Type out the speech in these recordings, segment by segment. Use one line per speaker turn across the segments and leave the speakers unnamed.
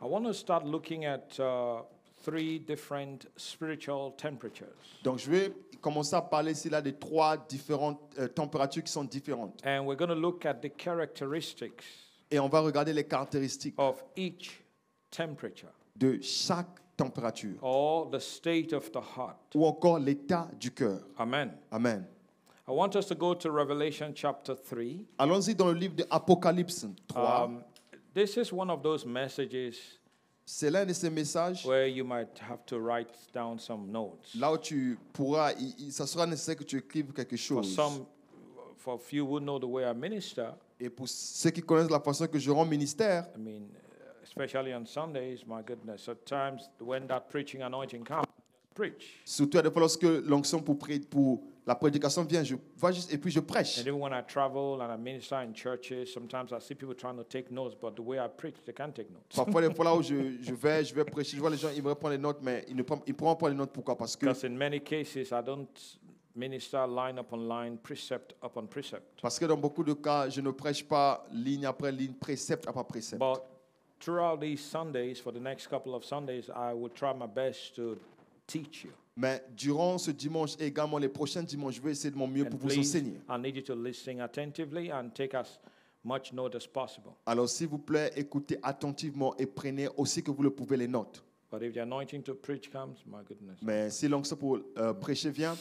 I want to start looking at three different spiritual temperatures.
Donc, je vais commencer à parler ici là de trois différentes températures qui sont différentes.
And we're going to look at the characteristics
Et on va regarder les caractéristiques
of each temperature
de chaque température
or the state of the heart.
ou encore l'état du cœur.
Amen.
Amen.
I want us to go to Revelation chapter 3.
Allons-y dans le livre de Apocalypse 3.
This is one of those messages
C'est l'un de ces messages
where you might have to write down some notes.
là où tu pourras, ça sera nécessaire que tu écrives quelque chose.
For a few who know the way I minister,
Et pour ceux qui connaissent la façon que je rends ministère,
I mean, especially on Sundays, my goodness, at times when that preaching anointing comes, preach.
surtout à des fois lorsque l'onction pour la prédication vient, je vais juste et puis je prêche.
And even when I travel and I minister in churches, sometimes I see people trying to take notes, but the way I preach, they can't take notes.
Parfois, des fois là où je vais prêcher, je vois les gens, ils vont prendre les notes, mais ils ne pourront pas les notes. Pourquoi? Parce que
Because in many cases, I don't minister line upon line, precept upon precept.
Parce que dans beaucoup de cas, je ne prêche pas ligne après ligne, précepte après précepte.
But throughout these Sundays, for the next couple of Sundays, I will try my best to teach you.
Mais durant ce dimanche et également les prochains dimanches, je vais essayer de mon mieux pour vous
Please,
enseigner.
I need you to listen attentively and take as much note as possible.
Alors s'il vous plaît, écoutez attentivement et prenez aussi que vous le pouvez les notes.
But if the anointing to preach comes, my goodness.
Mais si l'onction pour prêcher vient,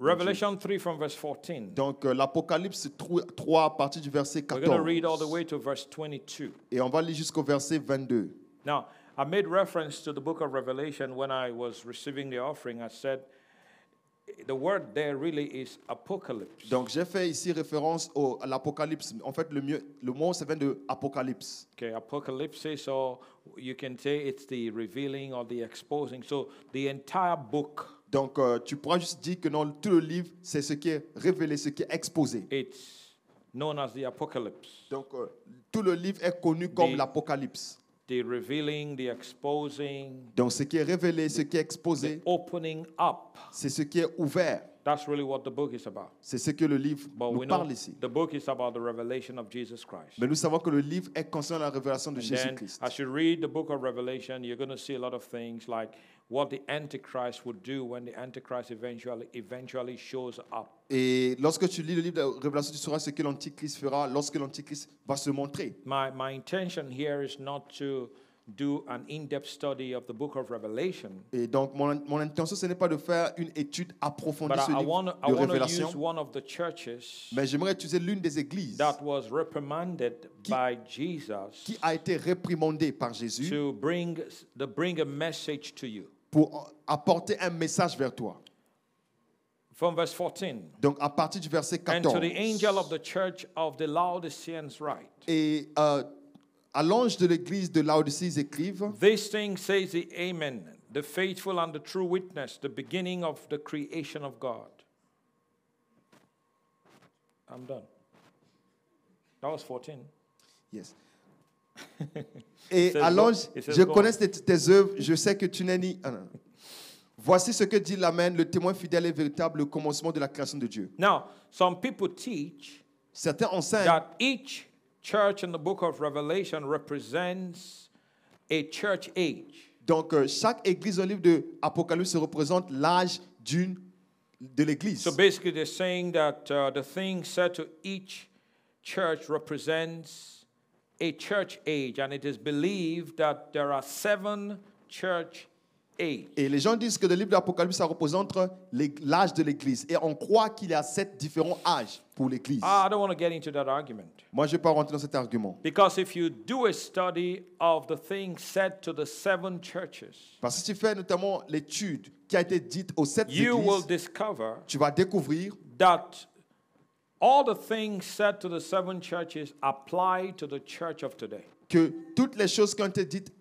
Revelation 3 from verse 14.
donc l'Apocalypse 3 à partir du verset
We're going to
14.
read all the way to verse 22.
Et on va lire jusqu'au verset 22.
Now, I made reference to the book of Revelation when I was receiving the offering. I said, the word there really is apocalypse.
Donc j'ai fait ici référence à l'Apocalypse. En fait, le mot ça vient de Apocalypse.
Okay, apocalypse, or you can say it's the revealing or the exposing. So the entire book,
Donc tu pourras juste dire que dans tout le livre, c'est ce qui est révélé, ce qui est exposé.
it's known as the apocalypse.
Donc tout le livre est connu comme l'Apocalypse.
The revealing, the exposing,
Donc ce qui est révélé, ce qui est exposé,
the opening up.
c'est ce qui est ouvert.
That's really what the book is about.
C'est ce que le livre
But
nous
we know
parle ici.
the book is about the revelation of Jesus Christ.
Mais nous savons que le livre est concernant la révélation de
And then,
Jésus-Christ.
as you read the book of Revelation, you're going to see a lot of things like what the Antichrist would do when the Antichrist eventually shows up.
Et lorsque tu lis le livre de Révélation, tu sauras ce que l'Antichrist fera lorsque l'Antichrist va se montrer.
My intention here is not to do an in-depth study of the book of Revelation,
Et donc mon intention, ce n'est pas de faire une étude approfondie
but
sur
I
le
want
livre
to
de Révélation,
use one of the churches
mais j'aimerais utiliser l'une des églises
that was reprimanded by Jesus
qui a été réprimandée par Jésus
to bring a message to you.
pour apporter un message vers toi.
From verse 14.
Donc à partir du verset
And to
14.
the angel of the church of the Laodiceans write,
Et à l'ange de l'église de Laodicée, ils écrivent:
this thing says the Amen, the faithful and the true witness, the beginning of the creation of God. I'm done. That was 14.
Yes. Et
says
à
go-
l'ange,
it says
je
go
connais tes œuvres, je sais que tu n'es ni. Voici ce que dit l'Amen, le témoin fidèle et véritable, le commencement de la création de Dieu.
Now, some people teach
Certains enseignent
that each church in the book of Revelation represents a church age.
donc chaque église dans le livre de Apocalypse représente l'âge de l'église.
So basically, they're saying that the thing said to each church represents a church age, and it is believed that there are 7 church ages.
Et les gens disent que le livre de l'Apocalypse, ça représente l'âge de l'église. Et on croit qu'il y a 7 différents âges pour l'église.
I don't want to get into that argument.
Moi, je ne vais pas rentrer dans cet argument.
Because if you do a study of the thing said to the 7 churches,
Parce que si tu fais notamment l'étude qui a été dite aux 7
you will
églises,
discover
tu vas découvrir
that all the things said to the 7 churches apply to the church of today.
que toutes les choses qui ont été dites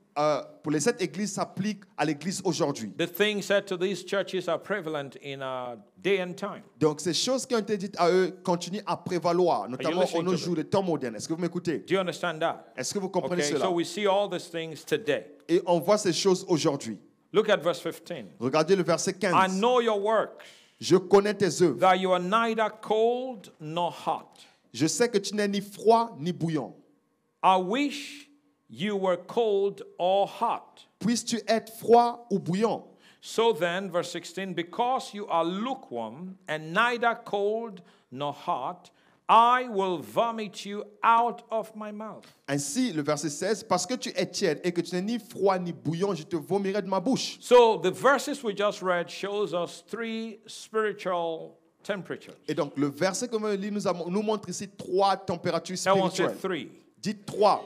pour les 7 églises s'appliquent à l'église aujourd'hui.
The things said to these churches are prevalent in our day and time.
Donc ces choses qui ont été dites à eux continuent à prévaloir, notamment
listening
au nos
to
jours, les temps modernes. Est-ce que vous m'écoutez?
Do you understand that?
Est-ce que vous comprenez
Okay,
cela?
so we see all these things today.
Et on voit ces choses aujourd'hui.
Look at verse 15.
Regardez le verset
I
15.
know your works,
Je connais tes œuvres.
that you are neither cold nor hot.
Je sais que tu n'es ni froid ni bouillant.
I wish you were cold or hot.
Puisses-tu être froid ou bouillant.
So then, verse 16, because you are lukewarm and neither cold nor hot, I will vomit you out of my mouth.
Ainsi, le verset 16, parce que tu es tiède et que tu n'es ni froid ni bouillant, je te vomirai de ma bouche.
So the verses we just read shows us three spiritual temperatures.
Et donc, le verset que nous lire nous montre ici 3 températures
Everyone say
spirituelles.
three.
Dites 3.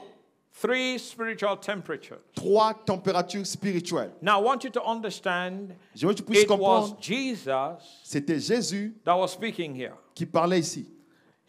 Three spiritual temperatures.
3 températures spirituelles.
Now I want you to understand
Je veux que tu puisses
it was
comprendre,
Jesus
c'était Jésus
that was speaking here.
qui parlait ici.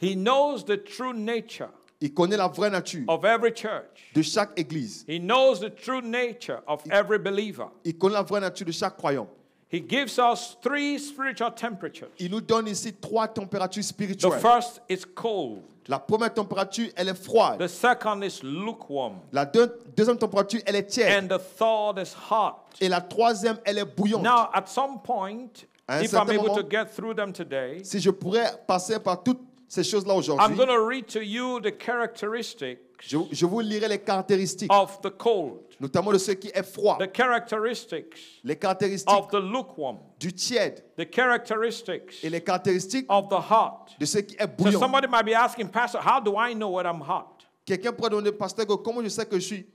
He knows the true nature
Il connaît la vraie nature
of every church.
de chaque église.
He knows the true nature of every believer.
Il connaît la vraie nature de chaque croyant.
He gives us three spiritual temperatures.
Il nous donne ici 3 températures
The
spirituelles.
first is cold.
La première température, elle est froide.
The second is lukewarm.
La deuxième température, elle est tiède.
And the third is hot.
Et la troisième, elle est bouillante.
Now, at some point,
À un
if I'm
certain
able to
moment,
get through them today,
Si je pourrais passer par toutes ces choses-là
I'm
aujourd'hui,
going to read to you the characteristics
je vous lirai les caractéristiques,
of the cold,
notamment de ce qui est froid,
the characteristics
les caractéristiques
of the lukewarm,
du tiède
the characteristics
et les caractéristiques
of the hot.
de ce qui est
So
bouillant.
somebody might be asking, Pastor, how do I know when I'm hot?
Quelqu'un pourrait demander, pasteur, comment je sais que je suis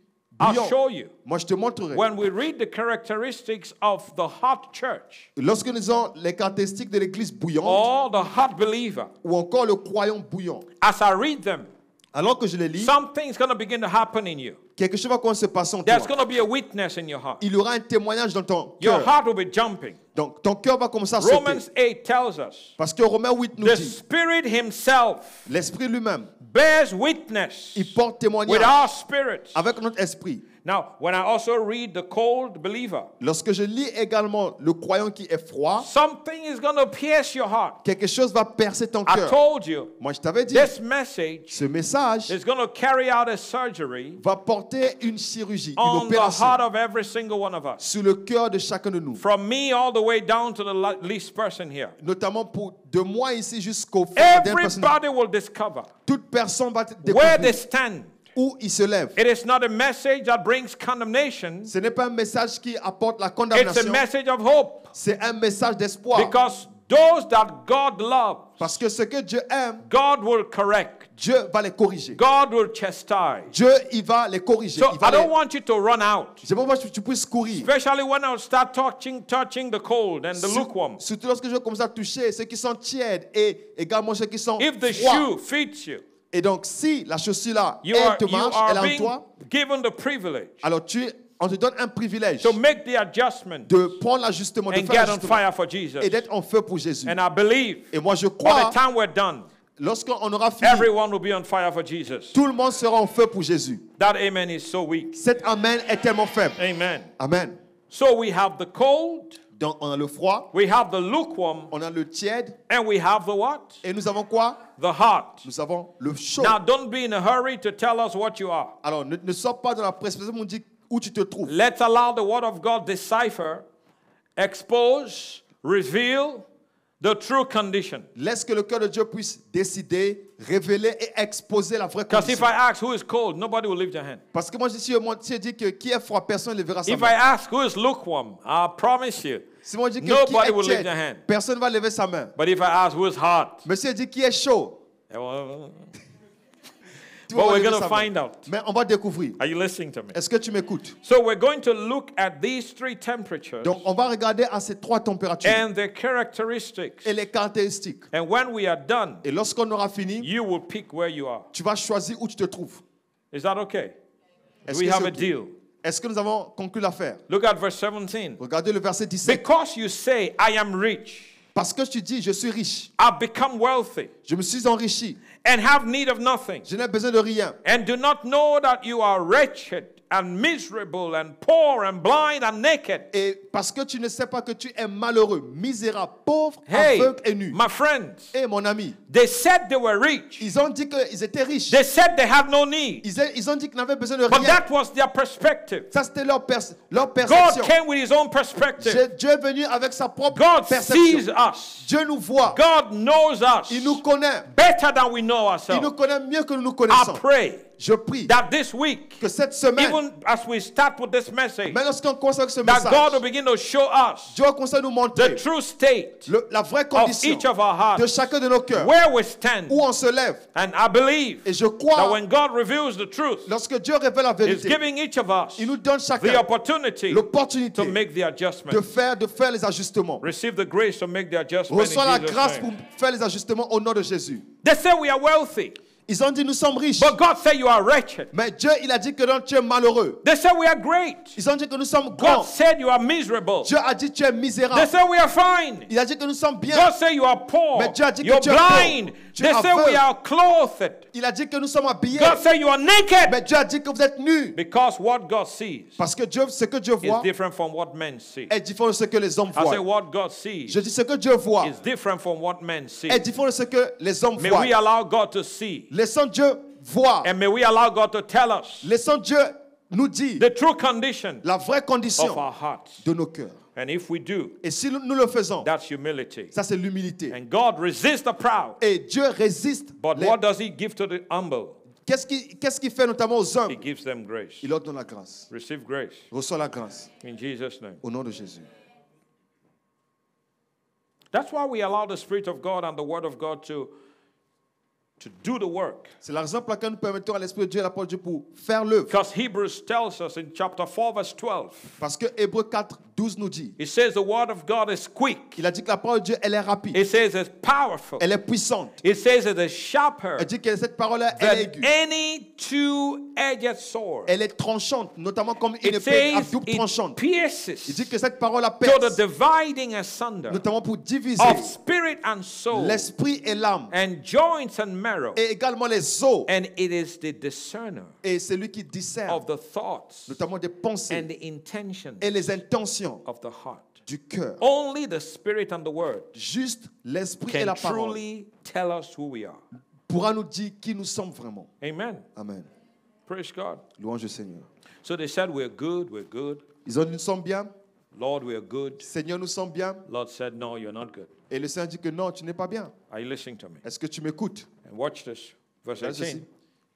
I'll
bouillant?
show you.
Moi, je te montrerai.
When we read the characteristics of the hot church
Lorsque nous avons les caractéristiques de l'église bouillante
or the hot believer,
ou encore le croyant bouillant,
as I read them,
alors que je les lis,
something's going to begin to happen in you.
quelque chose va commencer à se passer en
There's
toi.
going to be a witness in your heart.
Il y aura un témoignage dans ton
Your
cœur.
heart will be jumping.
Donc, ton cœur va commencer à sauter.
Romans 8 tells us
Parce que Romains 8 nous
the
dit,
Spirit Himself
l'Esprit lui-même,
bears witness
il porte
with
témoignage
our spirit.
avec notre esprit.
Now, when I also read the cold believer,
Lorsque je lis également le croyant qui est froid,
something is going to pierce your heart.
quelque chose va percer ton
I
cœur.
told you,
Moi, je t'avais dit,
this message
ce message
is going to carry out a surgery
va porter une chirurgie, une
on the
opération
heart of every single one of us.
sur le cœur de chacun de nous.
From me all the way down to the least person here.
Notamment de moi ici jusqu'au fond dernière personne.
Everybody will discover
Toute personne va
where they
découvrir
stand.
où il se lève.
It is not a message that brings condemnation.
Ce n'est pas un message qui apporte la
It's a
condamnation.
message of hope.
C'est un message d'espoir.
Because those that God loves,
Parce que ce que Dieu aime,
God will correct.
Dieu va les corriger.
God will chastise.
Dieu, il va les corriger.
So
Il va
I don't
les...
want you to run out.
J'aimerais pas que tu puisses courir.
Especially when I start touching the cold and the lukewarm.
Surtout lorsque je commence à toucher ceux qui sont tièdes et également ceux qui sont
If the
froids.
shoe fits you,
Et donc, si la chaussure-là,
you
elle te
are
marche, elle est en
being
toi,
given the privilege
alors on te donne un privilège
to make the adjustment
de prendre l'ajustement, de
and
faire
get on
l'ajustement
fire for Jesus.
et d'être en feu pour Jésus.
And I believe
Et moi, je
by
crois,
the time we're done,
lorsqu'on aura fini,
everyone will be on fire for Jesus.
tout le monde sera en feu pour Jésus.
That amen is so weak.
Cet amen est tellement faible.
Amen.
Amen.
So we have the cold,
Donc, on a le froid,
we have the lukewarm,
on a le tiède,
and we have the what?
et nous avons quoi?
The hot.
Nous avons le chaud.
Now don't be in a hurry to tell us what you are.
Alors, ne sois pas dans la précipitation pour nous dire où tu te trouves.
Let's allow the word of God decipher, expose, reveal the true condition.
Laisse que le cœur de Dieu puisse décider, révéler et exposer la vraie
Because if
condition.
I ask who is cold, nobody will lift their hand.
Parce que moi, si je dis que qui est froid, personne ne verra sa
If I
main.
ask who is lukewarm, I promise you,
Si moi je dis que
nobody will
qui
lift
est
their
tiède,
hand.
personne ne va lever sa main.
But if I ask who is hot,
Mais si je dis qui est chaud, tout le
but
monde
we're
va lever
going to
sa main.
find out.
Mais on va découvrir.
Are you listening to me?
Est-ce que tu m'écoutes?
So we're going to look at these three temperatures
Donc, on va regarder à ces 3 températures
and their characteristics.
et les caractéristiques.
And when we are done,
Et lorsqu'on aura fini,
you will pick where you are.
tu vas choisir où tu te trouves.
Is that okay? Do
Est-ce
we
que
have
c'est
a
ok?
deal?
Est-ce que nous avons conclu l'affaire?
Look at verse 17.
Regardez le verset 17.
Because you say, I am rich,
Parce que tu dis, je suis riche,
I've become wealthy,
je me suis enrichi,
and have need of nothing,
je n'ai besoin de rien.
and do not know that you are wretched and miserable and poor and blind and naked.
Et parce que tu ne sais pas que tu es malheureux, misérable, pauvre,
Hey,
aveugle et nu.
my friends,
Et mon ami,
they said they were rich.
ils ont dit qu'ils étaient riches.
They said they had no need.
Ils ont dit qu'ils n'avaient besoin de
But
rien.
that was their perspective.
Ça, c'était leur
God
perception.
came with his own perspective.
Dieu est venu avec sa propre
God sees
perception.
us.
Dieu nous voit.
God knows us
Il nous connaît.
better than we know
Il nous
ourselves.
connaît mieux que nous nous
I
connaissons.
pray
je prie
that this week,
que cette semaine,
even as we start with this message,
mais lorsqu'on commence avec ce
that God will
message,
begin to show us
Dieu va commencer à nous
the
montrer
true state
la vraie
of
condition
each of our
de
hearts,
chacun de nos cœurs,
where we stand.
où on se lève.
And I believe
Et je
that
crois,
when God reveals the truth,
lorsque Dieu révèle la
He's
vérité,
giving each of us
il nous donne
the
chacun
opportunity
l'opportunité
to make the adjustment.
de faire les ajustements.
Receive the grace to make the adjustment in
Reçois la
Jesus'
grâce pour
name.
faire les ajustements au nom de Jésus.
They say we are wealthy,
Ils ont dit nous sommes riches,
but God said you are wretched.
mais Dieu il a dit que non, tu es malheureux.
They say we are great.
Ils ont dit que nous sommes
God
grands.
said you are miserable.
Dieu a dit tu es
They
misérable.
say we are fine.
Il a dit que nous sommes bien.
God said you are poor.
Mais Dieu a dit que
You're
tu es pauvre.
blind.
Tu
They
es
say we
aveugle.
are clothed.
Il a dit que nous sommes habillés.
God said you are naked.
Mais Dieu a dit que vous êtes nus.
Because what God sees
Parce que Dieu, ce que Dieu
is
voit
different from what men see.
est différent de ce que les hommes
I say
voient.
what God sees
Je dis ce que Dieu voit
is different from what men see.
est différent de ce que les hommes
May
voient.
we allow God to see,
Laissons Dieu voir.
and may we allow God to tell us
Laissons Dieu nous dire
the true condition
la vraie
of
condition
our hearts.
de nos cœurs.
And if we do,
Et si nous le faisons,
that's humility.
ça c'est l'humilité.
And God resists the proud,
Et Dieu résiste.
but what does He give to the humble?
Qu'est-ce qu'il fait notamment aux
He
hommes?
gives them grace.
Il leur donne la grâce.
Receive grace
Reçois la grâce
in Jesus' name.
au nom de Jésus.
That's why we allow the Spirit of God and the Word of God to do the work.
C'est la raison pour laquelle nous permettons à l'Esprit de Dieu et à la parole de Dieu pour faire l'œuvre.
Because Hebrews tells us in chapter 4, verse 12,
Parce que Hébreux 4, 12 nous dit,
it says the Word of God is quick.
il a dit que la parole de Dieu, elle est rapide,
It says it's powerful.
elle est puissante.
It says it is sharper
Elle dit que cette parole-là, elle est
than
aiguë.
any two-edged sword.
Elle est tranchante, notamment comme une
It
épée à
says
double
it
tranchante. Il
pierces
dit que cette parole-là
to the
perce,
dividing asunder
notamment pour diviser
of spirit and soul
l'esprit et l'âme,
and joints and marrow.
et également les os.
And it is the discerner
Et c'est lui qui discerne,
of the thoughts
notamment des pensées
and the intentions
et les intentions
of the heart.
du cœur.
Only the Spirit and the Word
Juste l'esprit et
can
la parole
truly tell us who we are.
pourra nous dire qui nous sommes vraiment.
Amen.
Amen.
Praise God.
Louange au Seigneur.
So they said, we're good, we're good.
Ils ont dit nous sommes bien.
Lord, we're good.
Seigneur, nous sommes bien.
Lord said, no, you're not good.
Et le Seigneur dit que non, tu n'es pas bien.
Are you listening to me?
Est-ce que tu m'écoutes?
And watch this. Verse
Regarde
18.
ceci.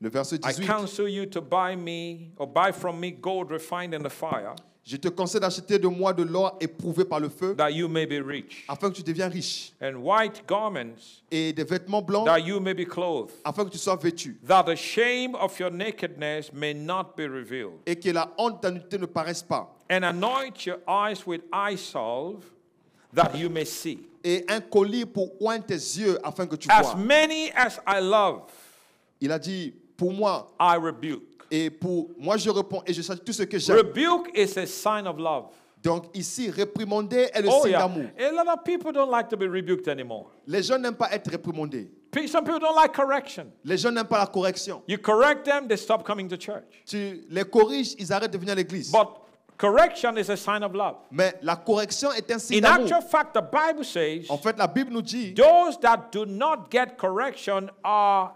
Le verset
I
18.
counsel you to buy me or buy from me gold refined in the fire,
Je te conseille d'acheter de moi de l'or éprouvé par le feu,
that you may be rich,
afin que tu deviennes riche,
and white garments,
et des vêtements blancs,
that you may be clothed,
afin que tu sois vêtu,
that the shame of your nakedness may not be revealed.
et que la honte de ta nudité ne paraisse pas.
And anoint your eyes with eye salve, that you may see.
Et un collier pour oindre tes yeux, afin que tu
As
vois.
many as I love,
Il a dit, pour moi,
I rebuke.
et pour moi je réponds, et je sais tout ce que j'aime.
Rebuke is a sign of love.
Donc ici, réprimander est le
Oh
signe
yeah.
d'amour.
A lot of people don't like to be rebuked anymore.
Les gens n'aiment pas être réprimandés.
Some people don't like correction.
Les gens n'aiment pas la correction.
You correct them, they stop coming to church.
Tu les corriges, ils arrêtent de venir à l'église.
But correction is a sign of love.
Mais la correction est un signe
In
d'amour.
actual fact, the Bible says
En fait, la Bible nous dit,
those that do not get correction are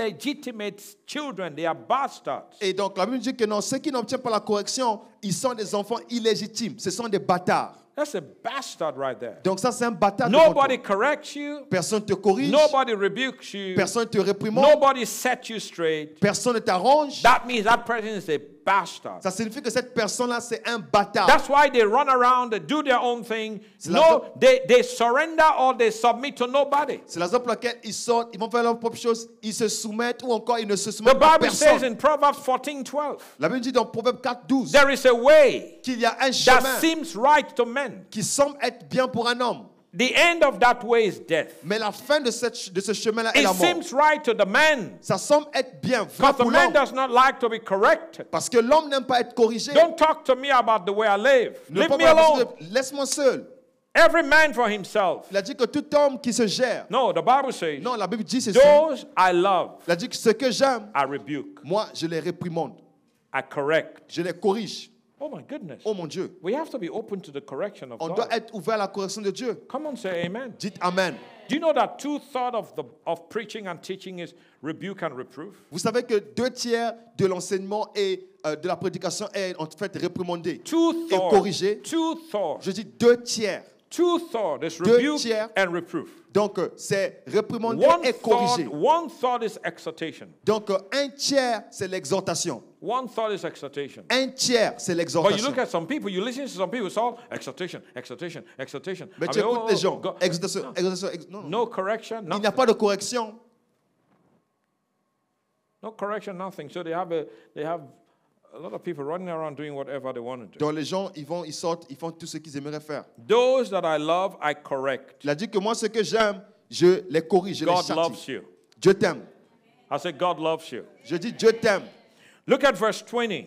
illegitimate children. They are bastards.
et donc la Bible nous dit que non, ceux qui n'obtiennent pas la correction, ils sont des enfants illégitimes. Ce sont des bâtards.
That's a bastard right there.
Donc ça, c'est un bâtard. devant toi.
Nobody corrects you.
Personne ne te corrige.
Nobody rebukes you.
Personne ne te réprimande.
Nobody sets you straight.
Personne ne t'arrange.
That means that person is a bastard.
Ça signifie que cette personne-là, c'est un bâtard.
That's why they run around, they do their own thing.
C'est la
No, they surrender or they submit to nobody.
C'est la raison pour laquelle ils sortent, ils vont faire leur propre chose, ils se soumettent ou encore ils ne se
The
soumettent pas à
Bible says
personne.
in Proverbs 14:12,
La Bible dit dans Proverbe 4, 12
there is a way
qu'il y a un
that
chemin
seems right to men.
qui semble être bien pour un homme.
The end of that way is death.
Mais la fin de ce chemin-là est
It
la mort.
seems right to the man,
Ça semble être bien, vrai
because the
pour
man
l'homme.
does not like to be corrected.
Parce que l'homme n'aime pas être corrigé.
Don't talk to me about the way I live.
Ne
Leave
pas
me
parler
alone.
de- Laisse-moi seul.
Every man for himself.
Il a dit que tout homme qui se gère.
No, the Bible says,
Non, la Bible dit ceci.
those I love,
Il a dit que ce que j'aime,
I rebuke,
moi, je les réprimande.
I correct.
Je les corrige.
Oh my goodness.
Oh mon Dieu.
We have to be open to the correction of
On
God.
doit être ouvert à la correction de Dieu.
Come on, say amen.
Dites Amen.
Do you know that 2/3 of preaching and teaching is rebuke and reproof?
Vous savez que 2/3 de l'enseignement et de la prédication est en fait réprimandé et corrigé.
2/3.
Je dis 2/3.
2/3 is
Deux
rebuke
tiers.
and reproof.
Donc, c'est réprimander et corriger.
One third is exhortation.
Donc, un tiers, c'est l'exhortation.
One third is exhortation.
Un tiers, c'est
But you
l'exhortation.
look at some people, you listen to some people, it's all exhortation, exhortation, exhortation.
Mais
I
tu
mean,
écoutes les gens.
God.
Exhortation, exhortation, non, non.
No correction,
Il
nothing.
n'y a pas de correction.
No correction, nothing. So they have a lot of people running around doing whatever they want to do.
Donc, les gens, ils sortent, ils font tout ce qu'ils aimeraient faire.
Those that I love, I correct.
Il a dit que moi, ce que j'aime, je les corrige, je les
God
châtie.
loves you.
Dieu t'aime.
I said, God loves you.
Je dis, Dieu t'aime.
Look at verse 20.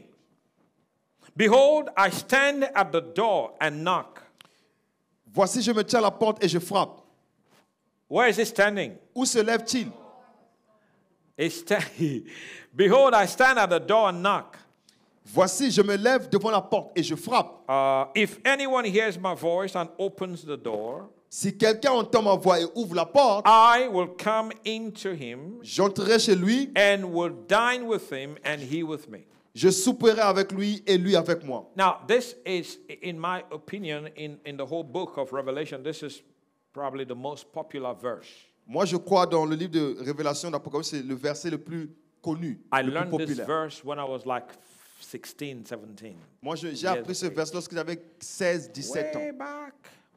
Behold, I stand at the door and knock.
Voici, je me tiens à la porte et je frappe.
Where is he standing?
Où se lève-t-il?
Behold, I stand at the door and knock.
Voici, je me lève devant la porte et je frappe.
If anyone hears my voice and opens the door,
Si quelqu'un entend ma voix et ouvre la porte,
I will come into him
j'entrerai chez lui,
and will dine with him and he with me.
je souperai avec lui et lui avec moi.
Now, this is, in my opinion, in the whole book of Revelation, this is probably the most popular verse.
Moi, je crois dans le livre de Révélation d'Apocalypse, c'est le verset le plus connu,
I
le plus
learned this
populaire.
verse when I was like 16, 17.
Moi, j'ai appris ce verset lorsque j'avais 16, 17 ans.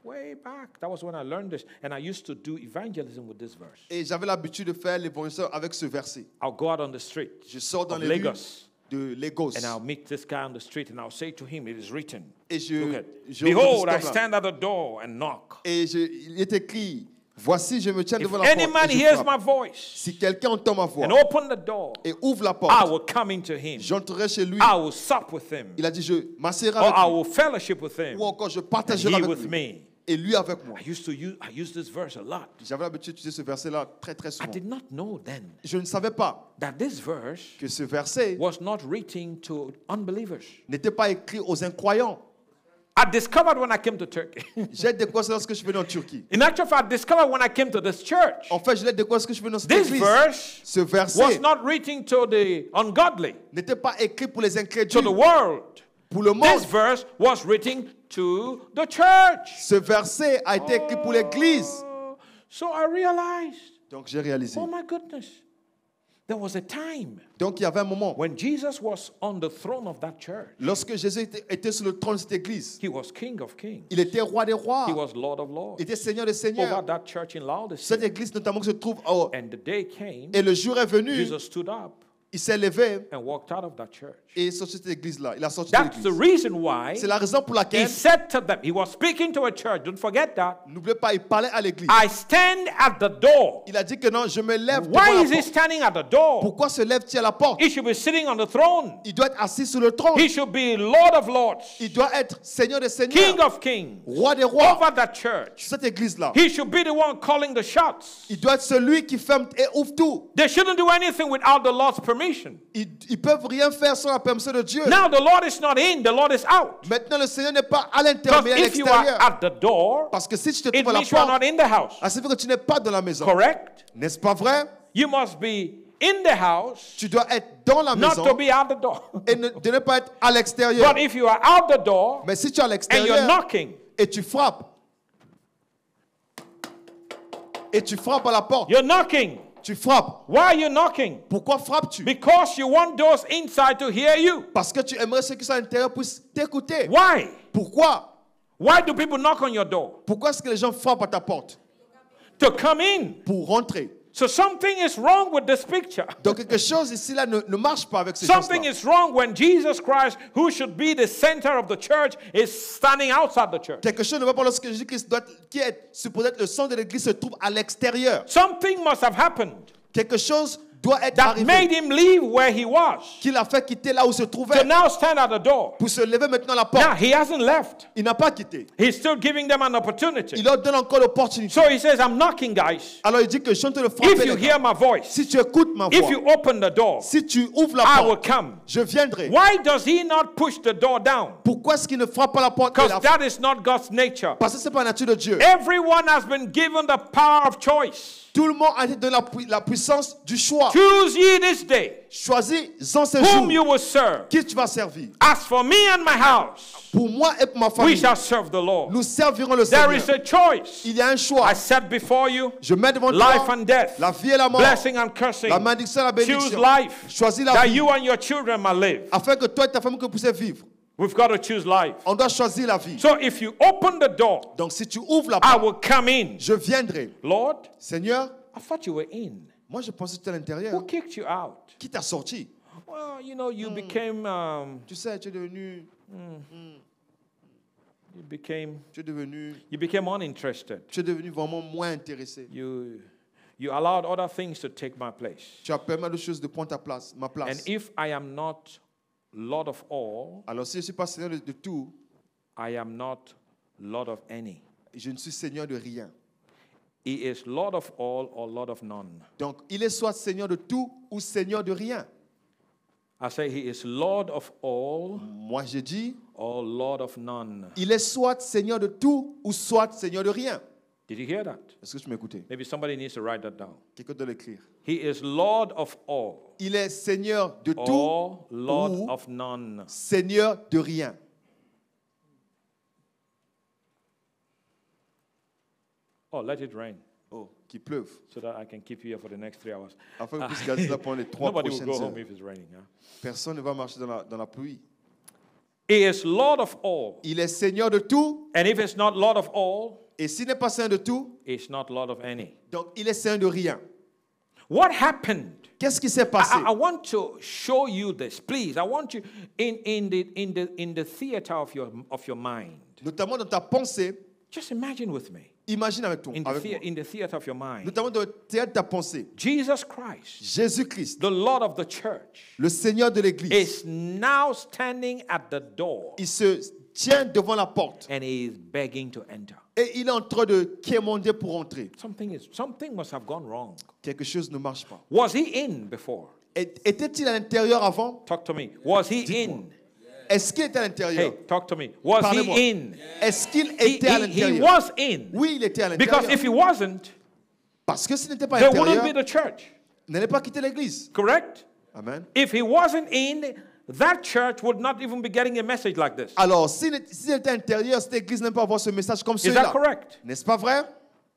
Way back. That was when I learned this. And I used to do evangelism with this verse.
Et j'avais l'habitude de faire l'évangile avec ce verset.
I'll go out on the street
Je sors dans
of
les rues
Lagos
de Lagos.
and I'll meet this guy on the street and I'll say to him, it is written.
Et
Look at,
je
behold, I
rencontre cet homme-là.
stand at the door and knock.
Et il est écrit, voici, je me tiens
If
devant la
any
porte
man
et je
hears
frappe.
my voice
Si quelqu'un entend ma voix
and open the door,
et ouvre la
I
porte,
will come into him.
j'entrerai chez lui.
I will sup with him.
Il a dit, je m'asserai
Or
avec
I
lui.
will fellowship with him.
Ou encore, je
And
partagerai
he
avec
with
lui.
me.
Et lui avec moi.
I use this verse a lot.
J'avais l'habitude d'utiliser ce verset-là très très
I
souvent.
did not know then
Je ne savais pas
that this verse
que ce verset
was not written to unbelievers.
n'était pas écrit aux incroyants.
I discovered when I came to Turkey.
J'ai découvert ça lorsque je venais en Turquie.
In actual fact, I discovered when I came to this church.
En fait, je l'ai découvert lorsque je venais dans cette
This
église.
verse
Ce
was
verset
not written to the ungodly,
n'était pas écrit pour les
to
incrédules,
the world.
pour le
This
monde.
verse was written to the church.
Ce verset a été écrit pour l'église.
So I realized,
Donc j'ai réalisé.
oh my goodness, there was a time
Donc il y avait un moment,
when Jesus was on the throne of that church.
lorsque Jésus était sur le trône de cette église,
He was King of Kings.
il était roi des rois,
He was Lord of Lords.
il était Seigneur des
Over
seigneurs.
that church in
Cette
Laodicea.
église notamment qui se trouve au...
And the day came,
Et le jour est venu,
Jesus stood up
il s'est levé
and walked out of that church.
et il est sorti de cette église-là. Il a sorti de
That's the
l'église.
reason why
C'est la raison pour
he
laquelle,
said to them, he was speaking to a church, don't forget that.
n'oubliez pas, il parlait à l'église.
I stand at the door.
Il a dit que non, je me lève devant
Why
la
is he
porte.
standing at the door?
Pourquoi se lève-t-il à la porte?
He should be sitting on the throne.
Il doit être assis sur le trône.
He should be Lord of Lords,
Il doit être Seigneur des
King
seigneurs,
of Kings,
roi des rois.
over that church.
Cette église-là,
He should be the one calling the shots.
il doit être celui qui ferme et ouvre tout.
They shouldn't do anything without the Lord's permission.
Ils peuvent rien faire sans la permission de Dieu.
Now the Lord is not in, the Lord is out.
Maintenant, le Seigneur n'est pas à l'intérieur,
Because
mais à
if you are
l'extérieur.
at the door,
Parce que si tu te
it
trouves à la
means you are
porte,
not in the house.
ça veut dire que tu n'es pas dans la maison.
Correct?
N'est-ce pas vrai?
You must be in the house,
Tu dois être dans la
not
maison
to be out the door.
et de ne pas être à l'extérieur.
But if you are out the door
Mais si tu es à
and you're
l'extérieur
knocking,
et tu frappes à la porte,
you're knocking.
tu frappes.
Why are you knocking?
Pourquoi frappes-tu?
Because you want those inside to hear you.
Parce que tu aimerais ceux qui sont à l'intérieur puissent t'écouter.
Why?
Pourquoi?
Why do people knock on your door?
Pourquoi est-ce que les gens frappent à ta porte?
To come in.
Pour rentrer.
So something is wrong with this picture.
Donc quelque chose ici là ne marche pas avec ces
Something
choses-là.
is wrong when Jesus Christ, who should be the center of the church, is standing outside the church.
Quelque chose ne va pas lorsque Jésus-Christ qui est supposé être le centre de l'église se trouve à l'extérieur.
Something must have happened
Quelque chose doit être
that
arrivé
made him leave where he was
qui l'a fait quitter là où se
to
trouvait
now stand at the door.
pour se lever maintenant à la porte.
Now he hasn't left.
Il n'a pas quitté.
He's still giving them an opportunity.
Il leur donne encore l'opportunité.
So he says, I'm knocking, guys.
Alors il dit que je suis en train de
If
frapper
you
les
hear
gars.
my voice,
Si tu écoutes ma
if
voix,
you open the door,
si tu ouvres la
I will
porte,
come.
je viendrai.
Why does he not push the door down?
Pourquoi est-ce qu'il ne frappe pas la porte?
Because that is not God's nature.
Parce que ce n'est pas la nature de Dieu.
Everyone has been given the power of choice
Tout le monde a été donné la puissance du choix.
Choose ye this day
Choisis-en ce
whom
jour
you will serve.
qui tu vas servir.
As for me and my house,
Pour moi et pour ma
we
famille,
shall serve the Lord.
nous servirons le
There
Seigneur.
is a choice.
Il y a un choix.
I set before you
Je mets devant
life
toi
and death,
la vie et la mort,
blessing and cursing.
la malédiction et la
Choose
bénédiction.
life
Choisis la
that
vie
you and your children might live.
afin que toi et ta famille que puissiez vivre.
We've got to choose life.
On doit choisir la vie.
So if you open the door,
Donc si tu ouvres la
I
porte,
will come in.
je viendrai.
Lord,
Seigneur,
I thought you were in.
moi je pensais que tu étais à l'intérieur.
Who kicked you out?
Qui t'a sorti?
Well, you know, you became,
Tu sais, tu es devenu
uninterested.
vraiment moins intéressé.
You allowed other things to take my place.
Tu as permis de choses de prendre ma
And
place.
if I am not Lord of all,
Alors si je ne suis pas Seigneur de tout,
I am not Lord of any.
je ne suis Seigneur de rien.
He is Lord of all or Lord of none.
Donc il est soit Seigneur de tout ou Seigneur de rien.
I say he is Lord of all
Moi je dis,
or Lord of none.
il est soit Seigneur de tout ou soit Seigneur de rien.
Did you hear that?
Est-ce que tu m'écoutes?
Maybe somebody needs to write that down.
Quelqu'un doit l'écrire.
He is Lord of all
Il est Seigneur de tout
or Lord
ou
of none.
Seigneur de rien.
Oh, let it rain
Oh, qu'il pleuve.
so that I can keep you here for the next 3 hours.
Afin que puisse garder ça pendant les 3
Nobody will
prochaines
go
heures.
home if it's raining. Huh?
Personne ne va marcher dans la pluie.
He is Lord of all.
Il est Seigneur de tout.
And if it's not Lord of all,
Et s'il n'est pas Seigneur de tout,
it's not Lord of any.
donc il est Seigneur de rien.
What happened?
Qu'est-ce qui s'est passé?
I want to show you this, please. I want you in the theater of your mind.
Notamment dans ta pensée,
Just imagine with me.
imagine avec toi.
In
Avec moi.
the theater of your mind.
Notamment dans le théâtre de ta pensée.
Jesus Christ,
Jésus-Christ,
the Lord of the church,
le Seigneur de l'Église,
is now standing at the door
il se tient devant la porte
and he is begging to enter.
et il est en train de quémander pour entrer.
Something must have gone wrong.
Quelque chose ne marche pas.
Was he in before?
Était-il à l'intérieur avant?
Talk to me. Was he in?
Est-ce qu'il était à l'intérieur?
Hey, talk to me. Was
Parlez-moi.
he in?
Est-ce qu'il
He
était à l'intérieur?
was in.
Oui, il était à l'intérieur.
Because if he wasn't,
Parce que s'il n'était pas à
there wouldn't
l'intérieur,
be the church.
il n'allait pas quitter l'église.
Correct?
Amen.
If he wasn't in, that church would not even be getting a message like this.
Alors, s'il était à l'intérieur, cette église n'aime pas avoir ce message comme
Is
celui-là.
that correct?
N'est-ce pas vrai?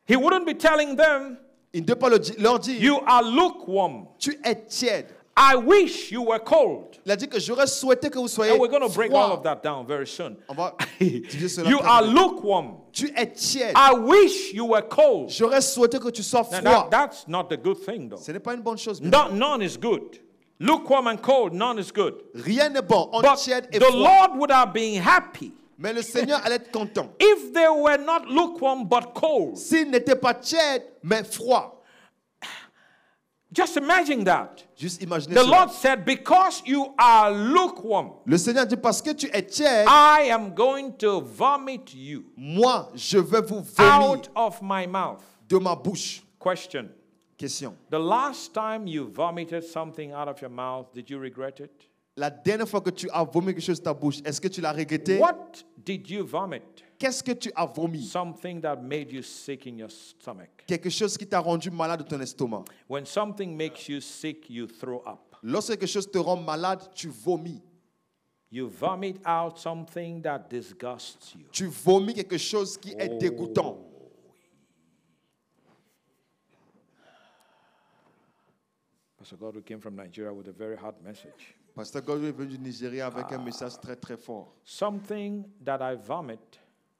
He wouldn't be telling them,
Il ne doit pas leur dire,
you are lukewarm.
tu es tiède.
I wish you were cold.
Il a dit que j'aurais souhaité que vous soyez
And we're going to break all
froid.
of that down very soon.
On va diviser cela
You
très
are
vite.
lukewarm.
Tu es tiède.
I wish you were cold.
J'aurais souhaité que tu sois
Now,
froid.
that's not the good thing, though.
Ce n'est pas une bonne chose.
None is good. Lukewarm and cold, none is good.
Rien n'est bon. On
But
tiède et
the
froid.
Lord would have been happy
Mais le Seigneur allait être content.
if they were not lukewarm but cold.
S'il n'était pas tiède, mais froid.
Just imagine that.
Juste imaginez
The
cela.
Lord said, because you are lukewarm,
Le Seigneur dit, parce que tu es tiède,
I am going to vomit you
moi, je vais vous vomir
out of my mouth.
de ma bouche.
Question.
Question.
The last time you vomited something out of your mouth, did you regret it?
La dernière fois que tu as vomi quelque chose de ta bouche, est-ce que tu l'as regretté?
What did you vomit?
Qu'est-ce que tu as vomi?
Something that made you sick in your stomach.
Quelque chose qui t'a rendu malade de ton estomac.
When something makes you sick, you throw up.
Lorsque quelque chose te rend malade, tu vomis.
You vomit out something that disgusts you.
Tu vomis quelque chose qui est dégoûtant.
Pastor God who came from Nigeria with a very hard message.
Pasteur Godwin est venu du Nigeria avec un message très très fort.
Something that I vomit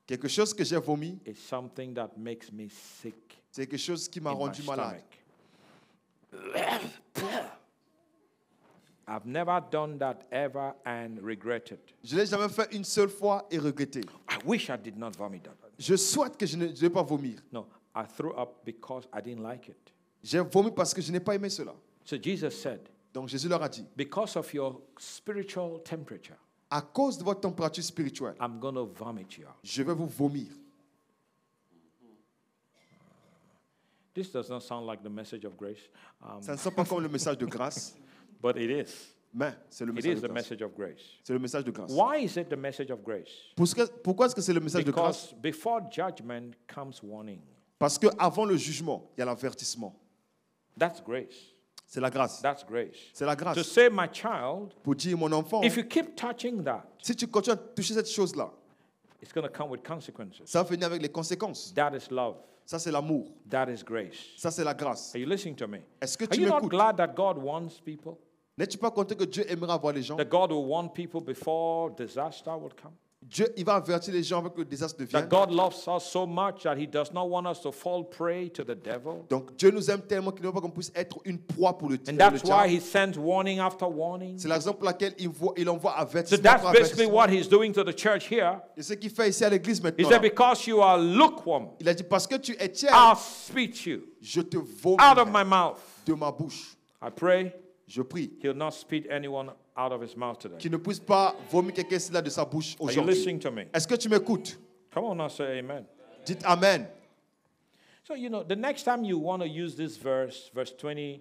Quelque chose que j'ai vomi,
is something that makes me sick
c'est quelque chose qui m'a
in my
rendu malade.
stomach. I've never done that ever and regretted.
Je ne l'ai jamais fait une seule fois et regretté.
I wish I did not vomit that.
Je souhaite que je ne vais pas vomir.
No, I threw up because I didn't like it.
J'ai vomi parce que je n'ai pas aimé cela.
So Jesus said,
Donc Jésus leur a dit,
because of your spiritual temperature,
à cause de votre température spirituelle,
I'm going to vomit you out.
je vais vous vomir.
This does not sound like the message of grace,
Ça ne sonne pas comme le message de grâce,
but it is.
mais c'est le
It
message
is
de
the
grâce.
message of grace.
C'est le message de grâce.
Why is it the message of grace?
Pourquoi est-ce que c'est le message de grâce?
Because before judgment comes warning.
Parce qu'avant le jugement, il y a l'avertissement.
That's grace.
C'est la grâce.
That's grace.
C'est la
To
grâce.
say, my child,
Pour dire, mon enfant,
if you keep touching that,
si tu continues à toucher cette chose-là,
it's going to come with consequences.
ça va venir avec les conséquences.
That is love.
Ça, c'est l'amour.
That is grace.
Ça, c'est la grâce.
Are you listening to me?
Est-ce que
Are
tu
you not
m'écoutes?
glad that God wants people?
N'es-tu pas content que Dieu aimerait avoir les gens?
That God will warn people before disaster would come?
Dieu, il va avertir les gens avant que le désastre
That
vienne.
God loves us so much that He does not want us to fall prey to the devil?
Donc, Dieu nous aime tellement qu'il ne veut pas qu'on puisse être une proie pour le
And
le
that's why
diable.
He sends warning after warning.
C'est la raison pour laquelle il envoie
So
avertissement
that's
après
basically
avertissement.
what He's doing to the church here.
Et ce qu'il fait ici à l'église
He
maintenant,
said,
là,
because you are lukewarm,
il a dit, parce que tu es tiède,
I'll spit you
je te
out of
vomis
my mouth.
de ma bouche.
I pray
Je prie
He'll not spit anyone out of His mouth today.
qu'il ne puisse pas vomir quelqu'un là de sa bouche
Are you
aujourd'hui.
listening to me?
Est-ce que tu m'écoutes?
Come on now, say amen.
Dites Amen.
So, the next time you want to use this verse 20,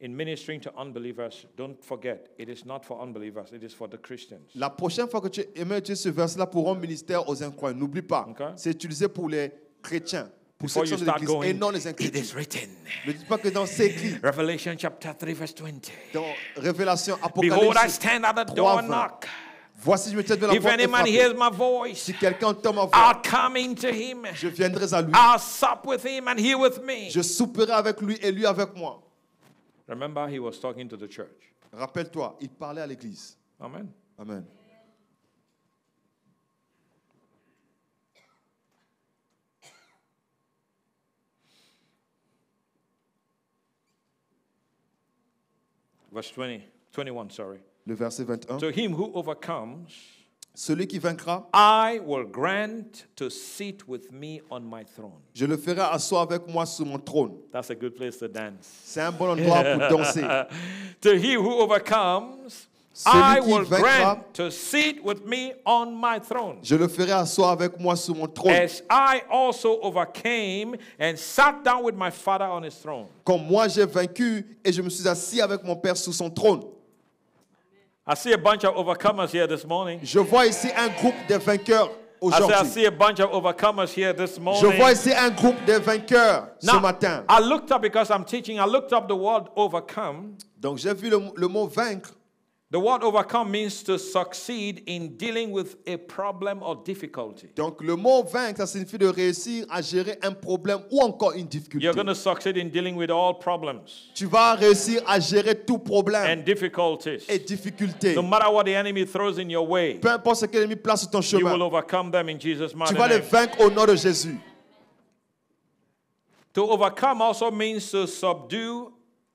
in ministering to unbelievers, don't forget, it is not for unbelievers, it is for the Christians.
La prochaine fois que tu aimes utiliser ce verset-là pour rendre ministère aux incroyants, n'oublie pas,
Okay.
c'est utilisé pour les chrétiens, pour
Before
ceux
you
qui sont de
start
l'église et
going,
non les
it
incrétiens.
is written.
Ne dis pas que dans c'est écrit,
Revelation chapter 3, verse 20.
dans Révélation,
Behold, I
Apocalypse,
stand at the door and
3:20.
knock.
Voici, je me tiens devant la
If
porte
any
et
man
frappe.
hears my voice,
Si quelqu'un entend ma voix,
I'll come into him.
je viendrai à lui.
I'll sup with him and he with me.
Je souperai avec lui et lui avec moi.
Remember, he was talking to the church.
Rappelle-toi, il parlait à l'église.
Amen.
Amen.
Verse 21, sorry.
Le verset 21.
To him who overcomes,
Celui qui vaincra,
I will grant to sit with me on my throne.
je le ferai asseoir avec moi sur mon trône.
That's a good place to dance.
C'est un bon endroit pour danser.
To he who overcomes,
Celui
I
qui
will
vaincra,
grant to sit with me on my throne.
Je le ferai asseoir avec moi sur mon trône.
As I also overcame and sat down with my Father on his throne.
Comme moi j'ai vaincu et je me suis assis avec mon Père sur son trône.
I see a bunch of overcomers here this morning.
Je vois ici un groupe de vainqueurs
I
aujourd'hui.
see a bunch of overcomers here this
Je
morning.
vois ici un groupe de vainqueurs ce
Now,
matin.
I looked up because I'm teaching. I looked up the word overcome.
Donc j'ai vu le mot vaincre.
The word overcome means to succeed in dealing with a problem or difficulty.
Donc le mot vaincre, ça signifie de réussir à gérer un problème ou encore une difficulté.
You're going to succeed in dealing with all problems
Tu vas réussir à gérer tout problème
and difficulties.
et difficulté.
No matter what the enemy throws in your way,
Peu importe ce que l'ennemi place sur ton
you will
chemin,
overcome them in Jesus'
tu
mighty
vas les
name.
vaincre au nom de Jésus.
To overcome also means to subdue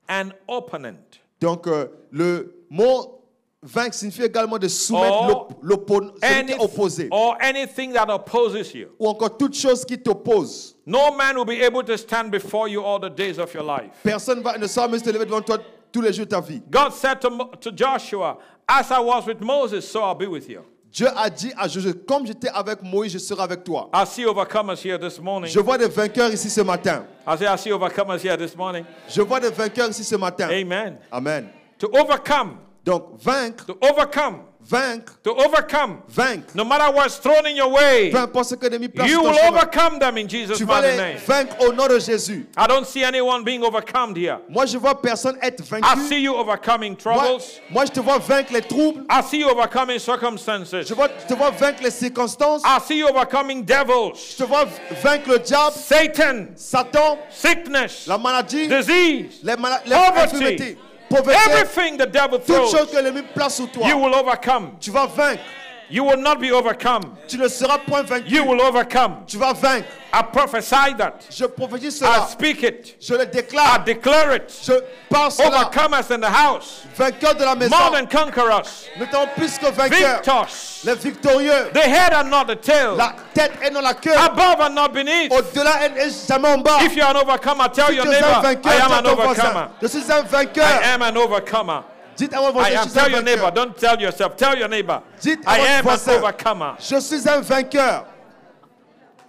an opponent.
Donc le mot vaincre signifie également de soumettre
Or
celui qui est opposé.
or anything that opposes you.
Ou encore toute chose qui t'oppose.
No man will be able to stand before you all the days of your life.
Personne ne sera même se lever devant toi tous les jours de ta vie.
God said to Joshua, as I was with Moses, so I'll be with you.
Dieu a dit à Josué, comme j'étais avec Moïse, je serai avec toi.
I see overcomers here this morning.
Je vois des vainqueurs ici ce matin.
I see overcomers here this morning.
Je vois des vainqueurs ici ce matin.
Amen.
Amen.
To overcome,
Donc vaincre,
to overcome,
vaincre,
to overcome.
vaincre.
No matter what's thrown in your way,
Peu importe ce que l'ennemi place
you
sur ton
will
chemin,
overcome them in Jesus'
tu vas
mighty
les
name.
vaincre au nom de Jésus.
I don't see anyone being overcome here.
Moi, je vois personne être
I
vaincu.
see you overcoming
Moi,
troubles.
moi, je te vois vaincre les troubles.
I see you overcoming circumstances.
Je te vois vaincre les circonstances.
I see you overcoming devils,
Je te vois vaincre le diable,
Satan,
Satan,
sickness,
la maladie,
disease,
les
poverty,
infirmités, pauvreté,
everything the devil
toute chose
throws,
que l'ennemi place sur toi.
you will overcome.
Tu vas vaincre.
You will not be overcome.
Tu ne seras point vaincu.
You will overcome.
Tu vas vaincre.
I prophesy that.
Je prophétise
I
cela.
speak it.
Je le
I
déclare.
declare it.
Je parle cela.
Overcomers in the house,
Vainqueur de la maison.
more than conquerors,
Nous sommes plus que vainqueurs.
victors,
Les victorieux.
the head and not the tail,
La tête et non la queue.
above and not beneath.
Au-delà et jamais en bas.
If you are an overcomer, tell
Si
your
tu es un
neighbor,
vainqueur,
I am
dis à
an
ton voisin,
overcomer.
je suis un vainqueur.
I am an overcomer.
Dites à mon
I
voisin, je
am.
suis un
Tell your neighbor.
vainqueur.
Don't tell yourself. Tell your neighbor.
Dites à
I
votre
am an
voisin,
overcomer.
je suis un vainqueur.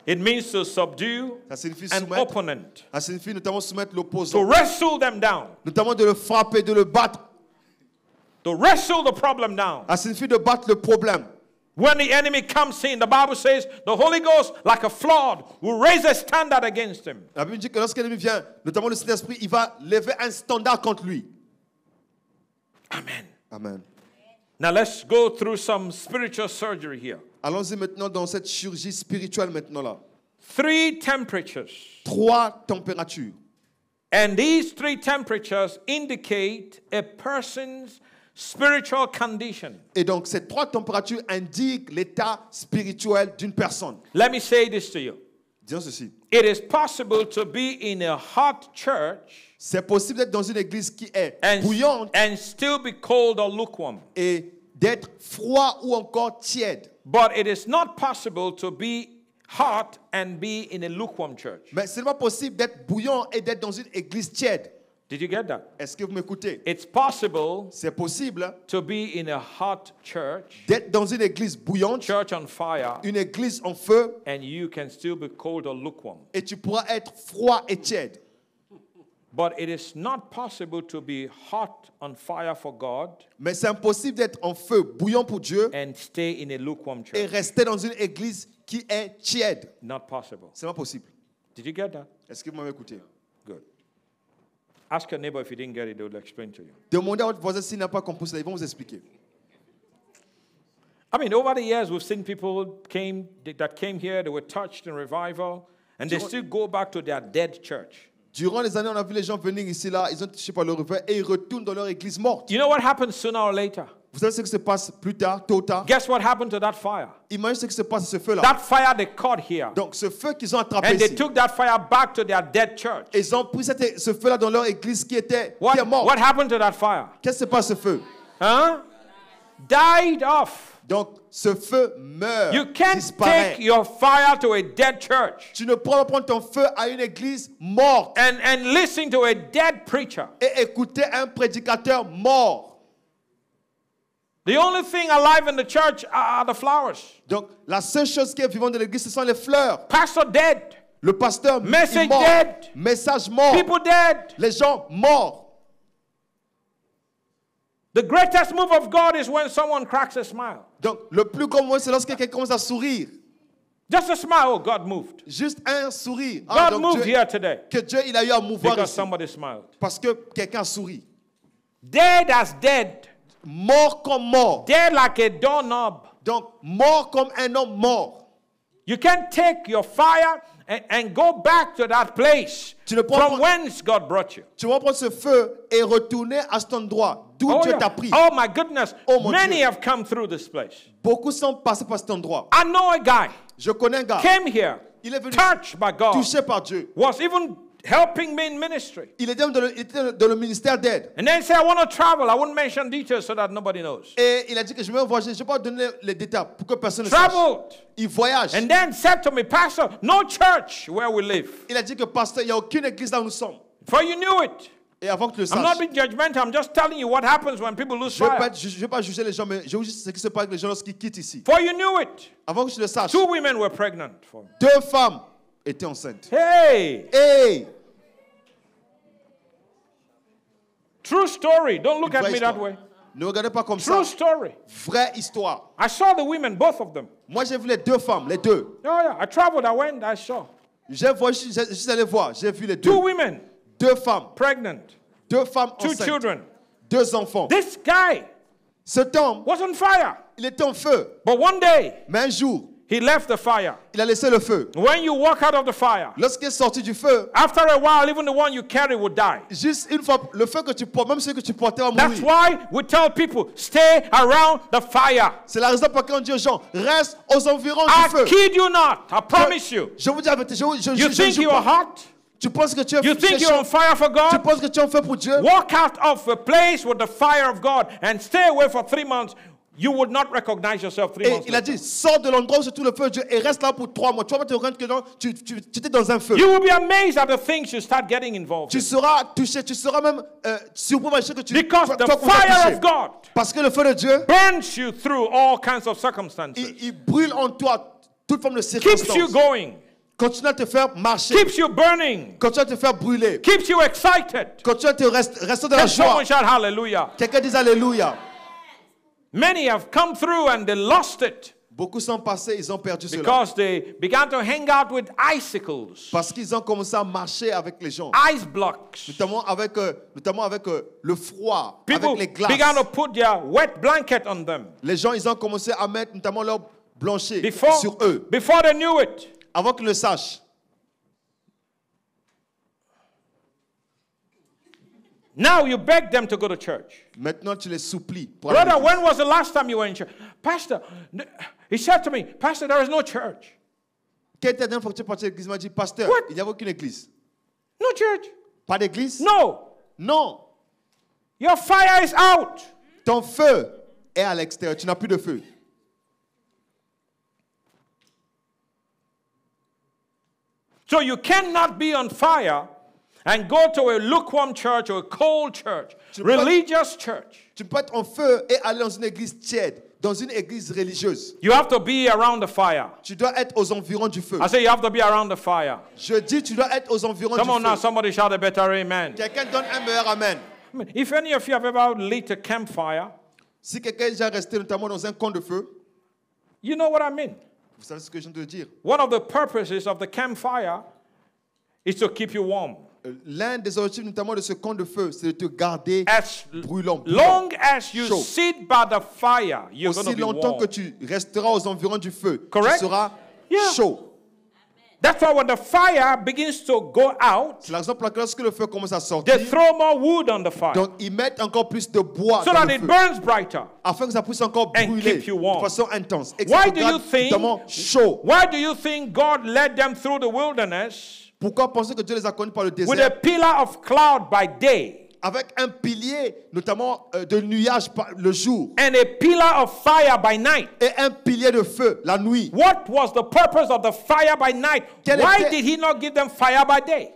It means to subdue
Ça signifie
an
soumettre.
opponent,
Ça signifie notamment soumettre
to
l'opposant.
wrestle them down,
Notamment de le frapper, de le battre.
to wrestle the problem down.
Ça signifie de battre le problème.
When the enemy comes in, the Bible says the Holy Ghost, like a flood, will raise a standard against him.
La Bible dit que lorsque l'ennemi vient, notamment le Saint-Esprit, il va lever un standard contre lui.
Amen.
Amen.
Now let's go through some spiritual surgery here.
Allons-y maintenant dans cette chirurgie spirituelle maintenant là.
3 temperatures.
3 températures.
And these 3 temperatures indicate a person's spiritual condition.
Et donc ces 3 températures indiquent l'état spirituel d'une personne.
Let me say this to you.
Disons ceci.
It is possible to be in a hot church
C'est possible d'être dans une église qui est bouillante
and still be cold or lukewarm.
et d'être froid ou encore tiède.
But it is not possible to be hot and be in a lukewarm church.
Mais c'est pas possible d'être bouillant et d'être dans une église tiède.
Did you get that?
Est-ce que vous m'écoutez?
It's possible
C'est possible
to be in a hot church,
d'être dans une église bouillante,
church on fire,
une église en feu,
and you can still be cold or lukewarm.
et tu pourras être froid et tiède.
But it is not possible to be hot on fire for God
Mais c'est impossible d'être en feu, bouillant pour Dieu,
and stay in a lukewarm
et
church.
rester dans une église qui est tiède.
Not possible.
C'est pas possible.
Did you get that?
Est-ce que vous m'avez écouté?
Good. Ask your neighbor if you didn't get it, they will explain to you.
Demandez à votre voisin s'il n'a pas compris cela, ils vont vous expliquer.
I mean, over the years, we've seen people that came here, they were touched in revival, and they still go back to their dead church.
Durant les années, on a vu les gens venir ici, là, ils ont touché par le réveil et ils retournent dans leur église morte.
You know what happens sooner or later?
Vous savez ce qui se passe plus tard, tôt ou tard?
Guess what happened to that fire?
Imaginez ce qui se passe à ce feu-là.
That fire they caught here.
Donc, ce feu qu'ils ont attrapé
And they
ici,
took that fire back to their dead church.
ils ont pris ce feu-là dans leur église qui est
What
morte.
happened to that fire?
Qu'est-ce qui se passe à ce feu?
Huh? Died off.
Donc, ce feu meurt,
You can't
disparaît.
take your fire to a dead church
Tu ne peux pas prendre ton feu à une église morte
and listen to a dead preacher.
et écouter un prédicateur mort.
The only thing alive in the church are the flowers.
Donc, la seule chose qui est vivante de l'église, ce sont les fleurs.
Pastor dead.
Le pasteur
Message
est mort.
dead.
Message mort.
People dead.
Les gens morts.
The greatest move of God is when someone cracks a smile.
Donc, le plus grand moment, c'est lorsque quelqu'un commence à sourire.
Just a smile. Oh, God moved.
Juste un sourire.
God
donc
moved
Dieu,
here today
que Dieu, il a eu à mouvoir
because
ici.
somebody smiled.
Parce que quelqu'un sourit.
Dead as dead.
Mort comme mort.
Dead like a doorknob.
Donc, mort comme un homme mort.
You can't take your fire and go back to that place
Tu ne prends
from
pas-
whence God brought you.
Tu vas prendre ce feu et retourner à cet endroit d'où
Oh,
Dieu
yeah.
t'a pris.
Oh my goodness.
Oh, mon
Many
Dieu.
have come through this place.
Beaucoup sont passés par cet endroit.
I know a guy
Je connais un gars,
came here,
il est venu
touched by God,
touché par Dieu.
was even helping me in ministry.
Il était dans le ministère d'aide.
And then he said, I want to travel. I won't mention details so that nobody knows.
Et il a dit que je vais voyager. Je ne vais pas donner les détails pour que personne ne sache.
Traveled.
Il voyage.
And then said to me, Pastor, no church where we live.
Il a dit que pasteur, il n'y a aucune église là où nous sommes.
For you knew it.
Et avant que tu le
I'm not
saches,
being judgmental. I'm just telling you what happens when people lose
je ne
fire.
vais pas juger les gens, mais je vous dis ce qui se passe avec les gens lorsqu'ils quittent ici.
For you knew it.
Avant que tu le saches,
2 women were pregnant for me.
2 femmes étaient enceintes.
Hey,
Hey!
true story. Don't look
Une
at
vraie
me that
histoire.
way.
Ne regardez pas comme ça.
True story.
Vraie histoire.
I saw the women, both of them.
Moi, j'ai vu les 2 femmes, les 2.
Oh yeah, I traveled. I went. I saw
Je suis allé voir, j'ai vu les 2.
2 women
2 femmes.
pregnant,
2 femmes
2
enceintes.
children.
2 enfants.
This guy
Cet homme,
was on fire,
il était en feu.
but one day
Mais un jour,
he left the fire.
il a laissé le feu.
When you walk out of the fire,
Lorsqu'il est sorti du feu,
after a while, even the one you carry will die.
juste une fois, le feu que tu portes, même celui que tu portais va
That's
mourir.
why we tell people, stay around the fire.
C'est la raison pour laquelle on dit aux gens, reste aux environs
I
du feu.
kid you not. I promise you.
Je vous dis la vérité,
You think
joue
you are
pas.
hot?
Tu penses que tu es
You think you're on fire for
Tu
God?
penses que tu es en feu pour Dieu?
Walk out of a place with the fire of God and stay away for 3 months. You would not recognize yourself 3
Et
months
il a
later.
dit, sors de l'endroit où c'est tout le feu de Dieu et reste là pour 3 mois. Tu vas pas te rendre que non, tu étais dans un feu.
You will be amazed at the things you start getting involved
Tu
in.
seras touché, tu seras même surpris par ce que tu
Because the
toi, qu'on t'a
fire
touché.
of God
Parce que le feu de Dieu,
burns you through all kinds of circumstances.
il brûle en toi toute forme de
Keeps you
circonstance.
going.
Continue à te faire marcher.
Keeps you burning.
Continue à te faire brûler.
Keeps you excited.
Continue à te rester dans la
Can
joie.
someone shout hallelujah?
Quelqu'un dit Alléluia.
Many have come through and they lost it.
Beaucoup sont passés, ils ont perdu cela.
because they began to hang out with icicles,
Parce qu'ils ont commencé à marcher avec les gens.
ice blocks.
Notamment avec le froid,
People
avec les glaces.
began to put their wet blanket on them
Les gens, ils ont commencé à mettre notamment leur blanchet
before
sur eux.
they knew it.
Avant qu'ils le sachent.
Now you beg them to go to church.
Maintenant, tu les supplies. Pour aller à
Brother,
l'église.
when was the last time you were in church? Pastor, he said to me, Pastor, there is no church.
Quelle était la dernière fois que tu es parti à l'église? Il m'a dit, pasteur,
What?
il n'y avait aucune église.
No church.
Pas d'église?
No.
Non.
Your fire is out.
Ton feu est à l'extérieur. Tu n'as plus de feu.
So you cannot be on fire and go to a lukewarm church or a cold church, religious church.
Tu peux être en feu et aller dans une église tiède, dans une église religieuse.
You have to be around the fire.
Tu dois être aux environs du feu.
I say you have to be around the fire.
Je dis, tu dois être aux environs
Come
du
on now,
feu.
somebody shout a better amen.
Quelqu'un donne un meilleur amen.
I mean, if any of you have ever lit a campfire,
Si quelqu'un est déjà resté notamment dans un camp de feu,
you know what I mean.
vous savez ce que je viens de dire.
One of the purposes of the campfire is to keep you warm.
L'un des objectifs notamment de ce camp de feu, c'est de te garder
As
brûlant.
long as you
Chaud.
sit by the fire, you're going
Aussi
to be
longtemps
warm.
que tu resteras aux environs du feu,
Correct?
tu seras
Yeah.
chaud.
That's why when the fire begins to go out,
C'est la raison pour laquelle lorsque le feu commence à sortir,
they throw more wood on the fire
donc ils mettent encore plus de bois
so
dans
that
le
it
feu,
burns brighter.
afin que ça puisse encore
And
brûler
keep you warm.
de façon intense. Et que
Why
ça te
do you
garde
think-
notamment chaud.
Why do you think God led them through the wilderness
Pourquoi penser que Dieu les a connus par le
with a
désert
pillar of cloud by day
avec un pilier notamment de nuages le jour
and a pillar of fire by night?
et un pilier de feu la nuit?
What was the purpose of the fire by night?
Quel
Why
était-
did he not give them fire by day?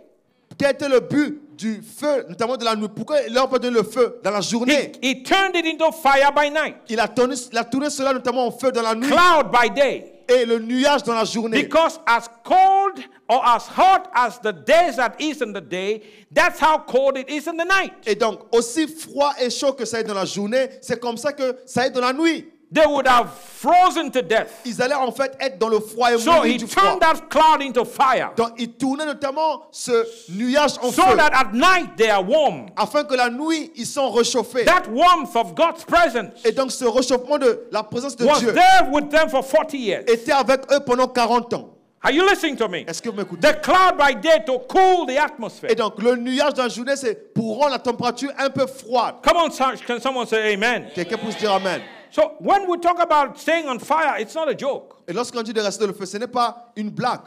Quel était le but du feu, notamment de la nuit? Pourquoi il leur a pas donné le feu dans la journée?
He turned it into fire by night,
Il a tourné cela notamment en feu dans la nuit
cloud by day.
et le nuage dans la journée.
Because as cold or as hot as the desert is in the day, that's how cold it is in the night.
Et donc, aussi froid et chaud que ça est dans la journée, c'est comme ça que ça est dans la nuit.
They would have frozen to death.
Ils allaient en fait être dans le froid et
So
mourir
he
du froid.
turned that cloud into fire
Donc, il tournait notamment ce nuage en
so
feu,
that at night they are warm.
afin que la nuit, ils sont réchauffés.
That warmth of God's presence
Et donc, ce réchauffement de la présence de
was
Dieu
there with them for 40 years.
était avec eux pendant 40 ans.
Are you listening to me?
Est-ce que vous m'écoutez?
The cloud by day to cool the atmosphere.
Et donc, le nuage dans la journée, c'est pour rendre la température un peu froide.
Come on, church, can someone say amen?
Quelqu'un peut se dire Amen.
So when we talk about staying on fire, it's not a joke.
Et lorsqu'on dit de rester dans le feu, ce n'est pas une blague.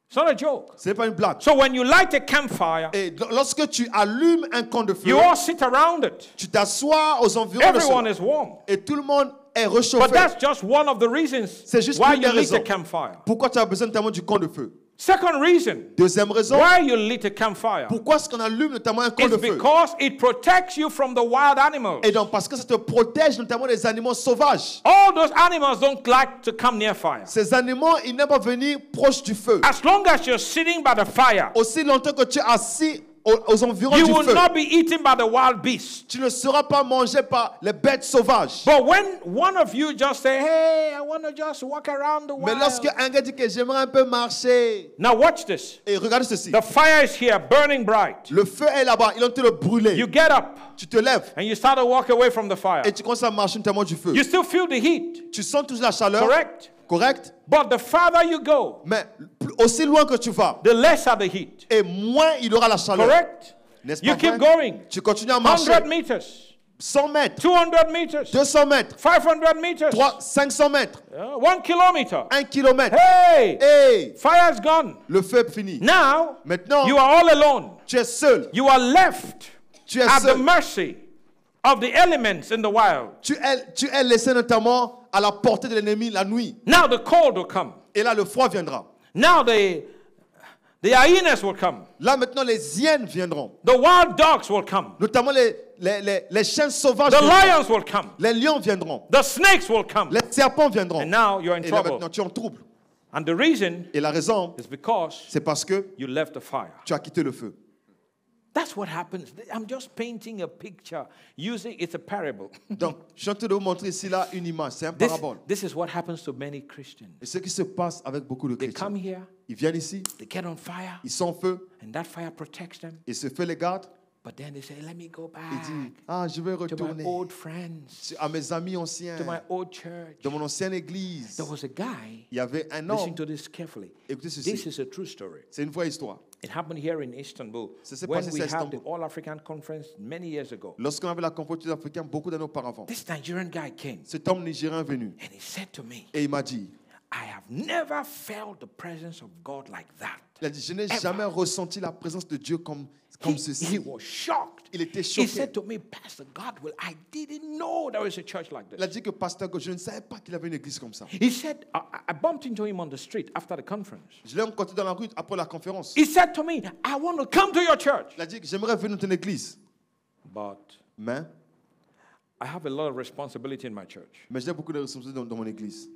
It's not a joke.
Ce n'est pas une blague.
So when you light a campfire,
Et lorsque tu allumes un camp de feu,
you all sit around it.
tu t'assois aux environs de
Everyone
cela.
is warm.
Et tout le monde est
But
réchauffé.
that's just one of the reasons
C'est juste
why
une
you
des
lit a
raisons.
campfire.
Pourquoi tu as besoin notamment du camp de feu?
Second reason
Deuxième raison,
why you lit a campfire
pourquoi est-ce qu'on allume notamment un camp
is
de feu?
because it protects you from the wild animals.
Et donc parce que ça te protège notamment des animaux sauvages.
All those animals don't like to come near fire.
Ces animaux, ils n'aiment pas venir proche du feu.
As long as you're sitting by the fire,
Aussi longtemps que tu es assis aux environs
you
du
will
feu,
not be eaten by the wild beasts.
tu ne seras pas mangé par les bêtes sauvages.
But when one of you just say, hey, I want to just walk around the
Mais
wild.
lorsque un gars dit que j'aimerais un peu marcher,
Now watch this.
et regarde ceci,
The fire is here, burning bright.
le feu est là-bas, ils ont te le brûler.
You get up
Tu te lèves
and you start to walk away from the fire.
et tu commences à marcher notamment du feu.
You still feel the heat,
Tu sens toujours la chaleur,
correct?
correct?
But the farther you go,
Mais aussi loin que tu vas,
the lesser the heat,
et moins il aura la chaleur.
correct?
N'est-ce
You
pas
keep
vrai?
going.
Tu continues à marcher
100 meters,
100 mètres,
200 meters,
200 mètres,
500 meters,
500 mètres,
1 kilometer.
1 kilomètre.
Hey,
Et
fire's gone.
le feu est fini.
Now,
Maintenant,
you are all alone.
tu es seul.
You are left
Tu es
at the
seul.
mercy of the elements in the wild.
Tu es laissé notamment à la portée de l'ennemi la nuit.
Now the cold will come.
Et là, le froid viendra.
Now the hyenas will come.
Là, maintenant, les hyènes viendront.
The wild dogs will come.
Notamment les chiens sauvages.
The
viendront.
lions will come.
Les lions viendront.
The snakes will come.
Les serpents viendront.
And now you're in
Et là,
trouble.
maintenant, tu es en trouble.
And the reason
Et la raison,
is because
c'est parce que
you left the fire.
tu as quitté le feu.
That's what happens. I'm just painting a picture. It's a parable.
Donc, je suis en train de vous montrer ici là une image. C'est un parabole.
This is what happens to many Christians.
Et ce qui se passe avec beaucoup de
They
chrétiens.
come here,
Ils viennent ici,
they get on fire,
ils sont en feu,
and that fire protects them.
et ce feu les garde.
But then they say, let me go
Ils
back
disent, ah, je vais
to my
retourner
old friends,
à mes amis anciens,
to my old church.
dans mon ancienne église.
There was a guy,
Il y avait un
listen
homme.
to this carefully.
Écoutez
This
ceci.
is a true story.
C'est une vraie histoire.
It happened here in Istanbul
Ça s'est
when
passé
we
à
had the
Istanbul.
All-African Conference many years ago.
Lorsqu'on avait la conférence africaine beaucoup d'années auparavant,
This Nigerian guy came
cet homme nigérien est venu
and he said to me,
et il m'a dit,
I have never felt the presence of God like that.
il a dit, je n'ai
Ever.
jamais ressenti la présence de Dieu comme
He
ceci.
was shocked.
Il était
He
choqué.
said to me, Pastor Godwill, I didn't know there was a church like
Il a
this.
dit que pasteur, je ne savais pas qu'il avait une église comme ça.
He said, I bumped into him on the street after the conference.
Je l'ai rencontré dans la rue après la conférence.
He said to me, I want to come to your church.
Il a dit que j'aimerais venir dans ton église.
But
Mais
I have a lot of responsibility in my church.
j'ai beaucoup de responsabilités dans mon église.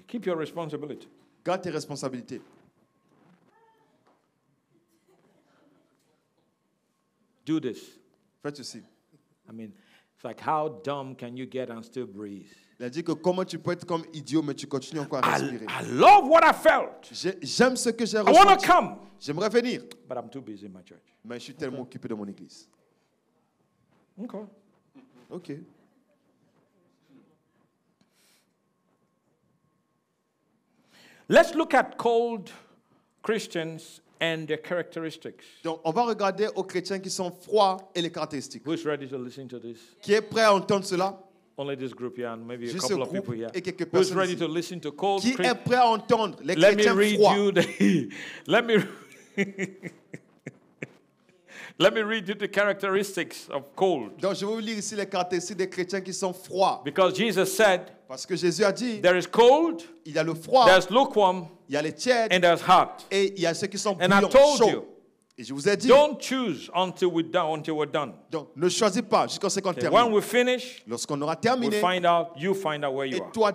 Keep your responsibility.
Garde tes responsabilités.
Do this.
Faites ceci.
I mean, it's like how dumb can you get and still breathe?
Il a dit que comment tu peux être comme idiot, mais tu continues encore à respirer.
I love what I felt.
J'aime ce que j'ai
I want to
ressenti.
come,
J'aimerais venir,
but I'm too busy in my church.
mais je suis tellement occupé de mon église.
Okay.
Ok.
Let's look at cold Christians and their characteristics.
Donc, on va regarder aux chrétiens qui sont froids et les caractéristiques.
Who's ready to listen to this?
Qui est prêt à entendre cela?
Only this group here and maybe a
Juste
couple
ce
of people
groupe
here.
et quelques
Who's
personnes
ready
ici.
to listen to cold
Qui est
Christians?
prêt à entendre les
Let me
chrétiens
read
froids?
you the let me read you the characteristics of cold.
Donc, je vais vous lire ici les caractéristiques des chrétiens qui sont froids.
Because Jesus said,
Parce que Jésus a dit,
there is cold,
il y a le froid,
there's lukewarm,
il y a les tièdes
and there's hot.
et il y a ceux qui sont
And I
bouillants,
told
chauds.
you,
Et je vous ai dit,
don't choose until we're done.
donc ne choisis pas jusqu'à ce qu'on
Okay,
termine.
when we finish,
Lorsqu'on aura
we'll
terminé,
you find out where you
et
are.
toi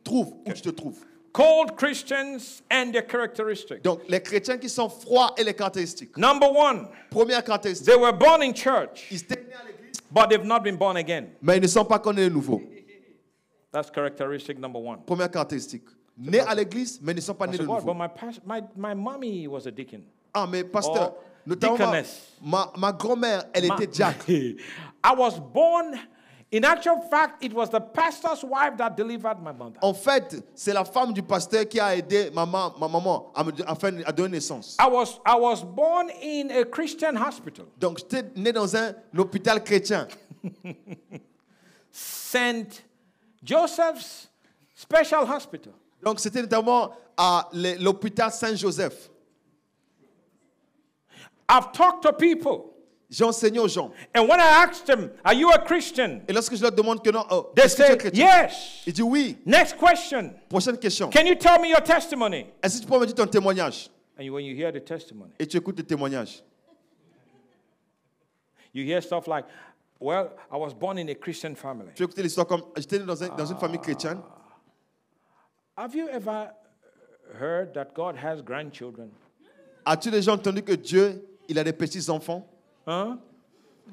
trouve où tu te trouves.
Cold Christians and their characteristics.
Donc les chrétiens qui sont froids et les caractéristiques.
Number one,
Première caractéristique,
they were born in church,
ils étaient nés à l'église,
but they've not been born again.
mais ils ne sont pas connus de nouveau.
That's characteristic number one.
Première caractéristique, nés à l'église, mais ils ne sont pas
I
nés de
said, what? But
nouveau.
my mommy was a deacon.
Ah, mais pasteur,
Oh,
notamment
deaconess.
ma grand-mère, elle était diacre.
I was born, in actual fact, it was the pastor's wife that delivered my mother.
En fait, c'est la femme du pasteur qui a aidé ma maman à donner naissance.
I was born in a Christian hospital,
Donc, j'étais né dans un hôpital chrétien.
St. Joseph's Special Hospital.
Donc, c'était notamment à l'hôpital Saint-Joseph.
I've talked to people,
J'ai enseigné aux gens.
and when I asked them, are you a Christian?
Et lorsque je leur demande que non,
They
est-ce que tu es
say,
chrétien?
yes.
Il dit oui.
Next question.
Prochaine question.
Can you tell me your testimony?
Est-ce que tu peux me dire ton témoignage?
And when you hear the testimony,
Et tu écoutes le témoignage.
you hear stuff like, well, I was born in a Christian family.
Tu écoutes l'histoire comme j'étais né dans une famille chrétienne.
Have you ever heard that God has grandchildren?
As-tu déjà entendu que Dieu, il a des petits-enfants?
Huh?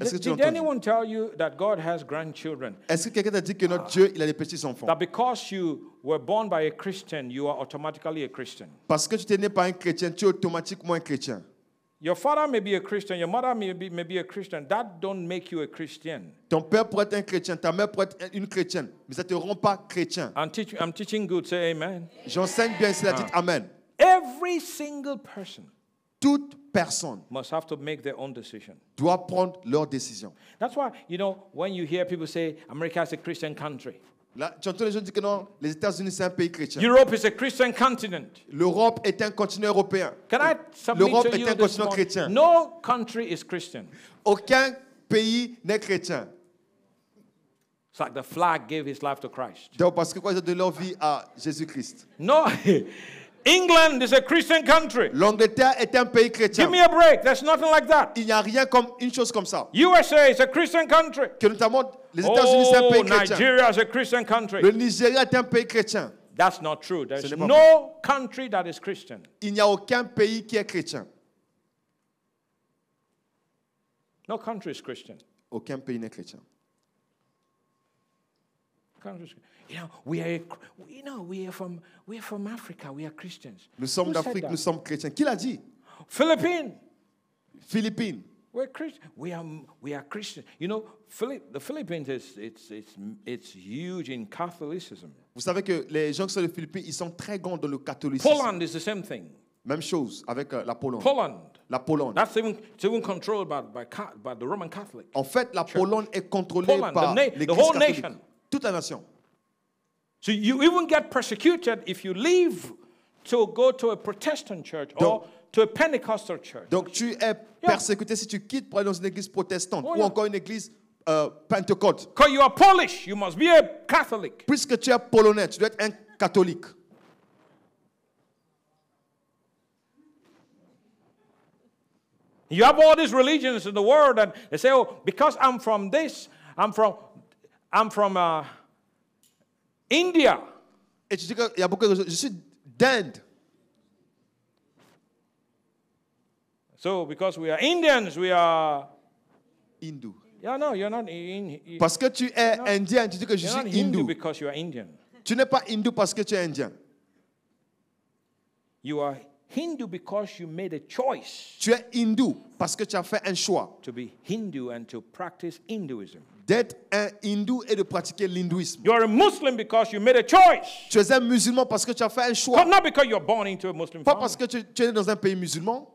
Est-ce que tu l'as
Did
entendu?
anyone tell you that God has grandchildren?
Est-ce que quelqu'un t'a dit que notre Dieu, il a des petits-enfants?
That because you were born by a Christian, you are automatically a Christian.
Parce que tu t'es né par un chrétien, tu es automatiquement un chrétien.
Your father may be a Christian, your mother may be a Christian. That don't make you a Christian.
Ton père pourrait être un chrétien, ta mère pourrait être une chrétienne, mais ça ne te rend pas chrétien.
I'm teaching good, say amen.
J'enseigne bien, c'est la dites Amen.
Every single person
Toute personne
must have to make their own decision.
doit prendre leur décision.
That's why, when you hear people say America is a Christian country,
Là, tu entends les gens dire que non, les États-Unis, c'est un pays chrétien.
Europe is a Christian continent.
L'Europe est un continent européen.
Can I submit
L'Europe
to
est
you
un
this
continent
morning?
chrétien.
No country is Christian.
Aucun pays n'est chrétien.
It's like the flag gave his life to Christ.
Donc, parce que quoi, ils ont donné leur vie à Jésus-Christ.
No, England is a Christian country.
L'Angleterre est un pays chrétien.
Give me a break. There's nothing like that.
Il n'y a rien comme une chose comme ça.
USA is a Christian country.
Que notamment les États-Unis, c'est un
Oh,
pays chrétien.
Nigeria is a Christian country.
Le Nigeria est un pays chrétien.
That's not true. There's
Ce n'est pas
no country that is Christian.
Il n'y a aucun pays qui est chrétien.
No country is Christian.
Aucun pays n'est chrétien.
We are from Africa. We are Christians.
Nous sommes
Who said
d'Afrique,
that?
nous sommes chrétiens. Qui l'a dit?
Philippines.
Philippines.
We're Christian. We are Christian. You know, the Philippines it's huge in Catholicism.
Vous savez que les gens qui sont des Philippines, ils sont très grands dans le catholicisme.
Poland is the same thing.
Même chose avec la Pologne.
Poland.
La Pologne.
It's even controlled by the Roman Catholic.
En fait, la Pologne est contrôlée
Poland,
par
the
l'Église
whole
catholique.
nation.
Toute la nation.
So you even get persecuted if you leave to go to a Protestant church or to a Pentecostal church.
Donc tu es persécuté si tu quittes pour aller dans une église protestante ou
yeah.
encore une église pentecôte.
Because you are Polish, you must be a Catholic.
Puisque tu es polonais, tu dois être un catholique.
You have all these religions in the world, and they say, "Oh, because I'm from this, I'm from India."
Et tu dis qu'il y a beaucoup de choses. Je suis d'Inde.
So because we are Indians, we are.
Hindou.
Yeah, no, you're not.
Parce que tu es indien, tu dis que je
You're not
suis
Hindu
hindou.
because you are Indian.
Tu n'es pas hindou parce que tu es indien.
You are Hindu because you made a choice
Tu es hindou parce que tu as fait un choix
to be Hindu and to practice Hinduism.
d'être un hindou et de pratiquer l'hindouisme.
You are a Muslim because you made a choice.
Tu es un musulman parce que tu as fait un choix.
Not because you're born into a Muslim
Pas
family.
parce que tu es né dans un pays musulman.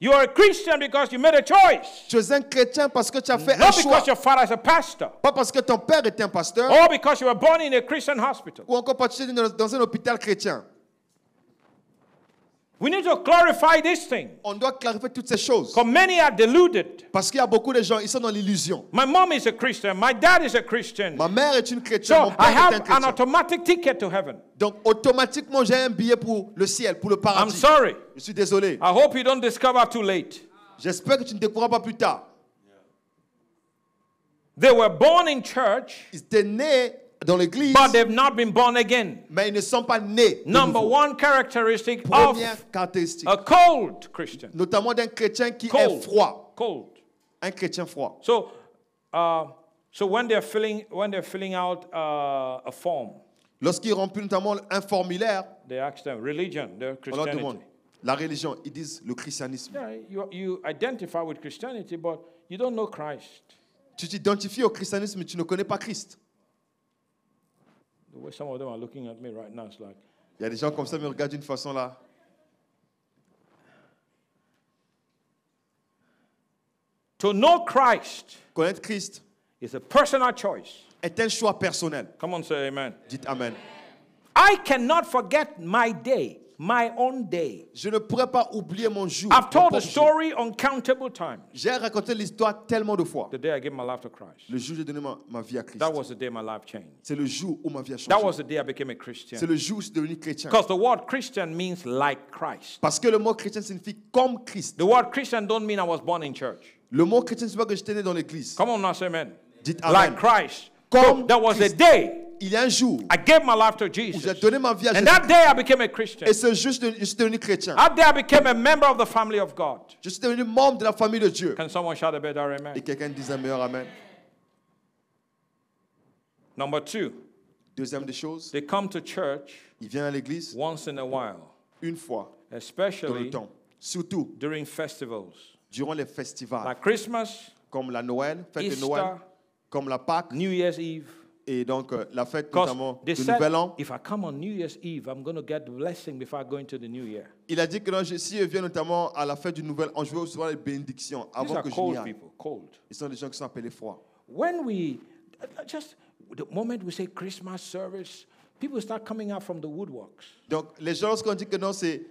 You are a Christian because you made a choice.
Tu es un chrétien parce que tu as fait un
Not
choix.
because your father is a pastor.
Pas parce que ton père est un pasteur
Or because you were born in a Christian hospital.
ou encore parce que tu es né dans un hôpital chrétien.
We need to clarify this thing.
On doit clarifier toutes ces choses.
Because many are deluded.
Parce qu'il y a beaucoup de gens, ils sont dans l'illusion.
My mom is a Christian. My dad is a Christian.
Ma mère est une chrétienne, mon
So
père
I
est un
have an
chrétien.
automatic ticket to heaven.
Donc automatiquement, j'ai un billet pour le ciel, pour le
I'm
paradis.
sorry.
Je suis désolé.
I hope you don't discover too late.
J'espère que tu ne découvriras pas plus tard.
They were born in church,
Ils étaient nés dans l'église,
but they've not been born again.
mais ils ne sont pas nés de
Number
nouveau.
one characteristic of
Première caractéristique,
a cold Christian.
notamment d'un chrétien qui est
Cold.
froid.
Cold.
Un chrétien froid.
So when they're filling out a form,
Lorsqu'ils remplissent notamment un formulaire,
they ask them religion, their
on leur demande
Christianity.
la religion. Ils disent le christianisme.
Yeah, you identify with Christianity, but you don't know Christ.
Tu t'identifies au christianisme, mais tu ne connais pas Christ.
The way some of them are looking at me right now, it's like,
Il y a des gens comme ça qui me regardent d'une façon là.
to know Christ
Connaître Christ
is a personal choice.
est un choix personnel.
Come on, say amen.
Dites Amen.
I cannot forget my day, my own day.
Je ne pourrais pas oublier mon jour.
I've
mon
told the
propre jour.
story uncountable times.
J'ai raconté l'histoire tellement de fois.
The day I gave my life to Christ.
Le jour où j'ai donné ma vie à Christ.
That was the day my life changed.
C'est le jour où ma vie a
That
changé.
was the day I became a
C'est
Christian.
le jour où je suis devenu chrétien.
Because the word Christian means like Christ.
Parce que le mot chrétien signifie comme Christ.
The word Christian don't mean I was born in church.
Le mot chrétien signifie pas que j'étais né dans l'église.
Come on now, say amen.
Dites
Like
Amen.
Christ.
Comme
So there was a
Christ.
day
Il y a un jour
I gave my life to
où j'ai
Jesus.
donné ma vie à
And
Jésus.
that day I became a Christian.
Et ce jour, je suis devenu chrétien.
That day I became a member of the family of God.
Je suis devenu membre de la famille de Dieu.
Can someone shout a better
Et
amen?
quelqu'un dise un meilleur Amen.
Number two,
Deuxième des choses,
they come to church
il vient à l'église
once in a while,
une fois dans le
especially
temps. Surtout
during festivals
durant les festivals.
like Christmas,
Comme la Noël, fête de
Easter,
Noël. Comme la Pâque.
New Year's Eve.
Et donc la fête
Because
notamment
they
du
said,
Nouvel An.
if I come on New Year's Eve, I'm going to get the blessing before I go into the new year.
Il a dit que non, si je viens notamment à la fête du Nouvel An, je vais recevoir les bénédictions
These
avant
are
que je n'y
cold
aille.
people, cold.
Ils sont des gens qui sont appelés froids.
When we, just the moment we say Christmas service, people start coming out from the woodworks.
Donc les gens, lorsqu'on dit que non, c'est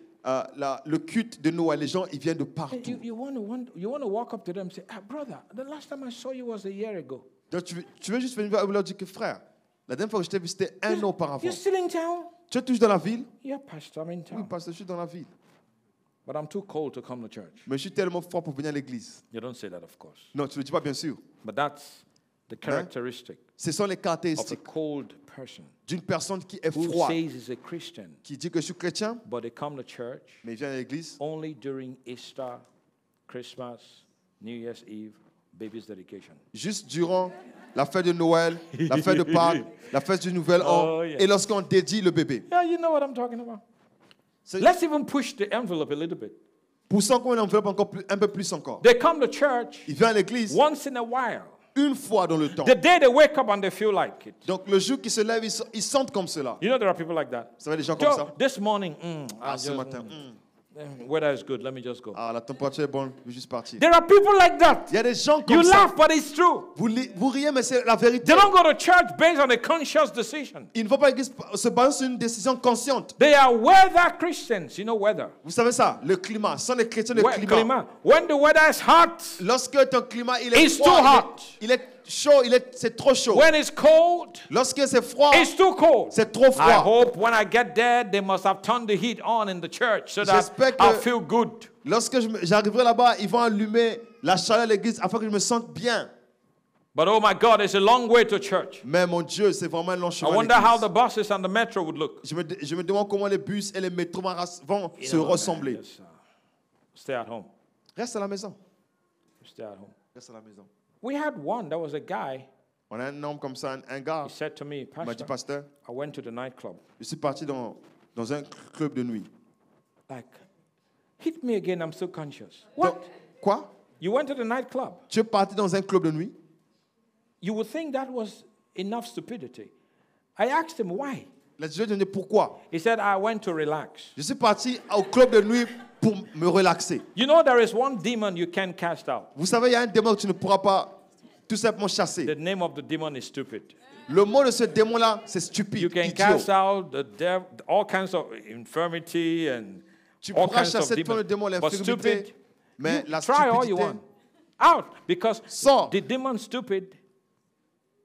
le culte de Noël, les gens, ils viennent de
And
partout.
you want to walk up to them and say, brother, the last time I saw you was a year ago.
Donc tu veux juste venir leur dire que frère, la dernière fois que je t'ai vu, c'était un an auparavant.
You're still in town?
Tu es toujours dans la ville?
Yeah, pastor, I'm in
Oui,
town.
parce que je suis dans la ville.
But I'm too cold to come to church.
Mais je suis tellement froid pour venir à l'église.
You don't say that, of course.
Non, tu ne le dis pas, bien sûr.
But that's the characteristic
Ce sont les
of a
caractéristiques
cold person
d'une personne qui est
who
froide,
says he's a Christian,
qui dit que je suis chrétien,
but they come to church
mais il vient à l'église
only during Easter Christmas, New Year's Eve, baby's dedication.
Juste durant la fête de Noël, la fête de Pâques, la fête du Nouvel An,
Oh, yeah.
et lorsqu'on dédie le bébé.
Yeah, you know what I'm talking about.
C'est-
Let's even push the envelope a little bit.
Poussant qu'on enveloppe encore plus, un peu plus encore.
They come to church
Il vient à l'église
once in a while.
une fois dans le temps.
The day they wake up and they feel like it.
Donc le jour qu'ils se lèvent, ils sentent comme cela.
You know there are people like that.
Vous savez, des gens comme ça.
This morning,
Ah, ce matin,
weather is good. Let me just go.
ah, la température est bonne, je vais juste partir.
There are people like that.
Il y a des gens
You
comme ça.
laugh, but it's true.
Vous riez, mais c'est la vérité.
They don't go to church based on a conscious decision.
Ils ne vont pas à l'église se baser sur une décision consciente.
They are weather Christians. You know weather.
Vous savez ça, le climat. Ce sont les chrétiens de climat.
When the weather is hot,
Lorsque ton climat il est
It's
froid,
too hot.
il est chaud, c'est trop chaud.
when it's cold,
Lorsque c'est froid,
it's too cold.
c'est trop
I
froid.
hope when I get there, they must have turned the heat on in the church so that
J'espère que-
I'll feel good.
Lorsque j'arriverai là-bas, ils vont allumer la chaleur de l'église afin que je me sente bien.
But oh my God, it's a long way to church.
Mais mon Dieu, c'est vraiment un long
I
chemin. à
wonder how
l'église.
the buses and the metro would look.
Je me demande comment les bus et les métros vont se
You know,
ressembler.
man, just, stay at home.
Reste à la maison.
Stay at home.
Reste à la maison.
We had one. There was a guy.
On a un homme comme ça, un gars,
He said to me,
il m'a dit,
Pastor,
pasteur,
I went to the nightclub.
je suis parti dans un club de nuit.
Like, hit me again. I'm so conscious.
Donc,
What?
quoi?
You went to the nightclub?
Tu es parti dans un club de nuit?
You would think that was enough stupidity. I asked him why.
Là, je lui ai demandé pourquoi.
He said, I went to relax.
Je suis parti au club de nuit pour me relaxer.
You know, there is one demon you can't cast out.
Vous savez, il y a un démon que tu ne pourras pas tout simplement chasser.
The name of the demon is stupid.
Le mot de ce démon-là, c'est stupide,
You can
idiot.
cast out the all kinds of infirmity and
Tu
all
pourras
kinds of
chasser le démon,
demons. But
l'infirmité,
stupid,
mais
you
la
try all you
stupidité,
want. Out. Because
Sors.
the demon stupid,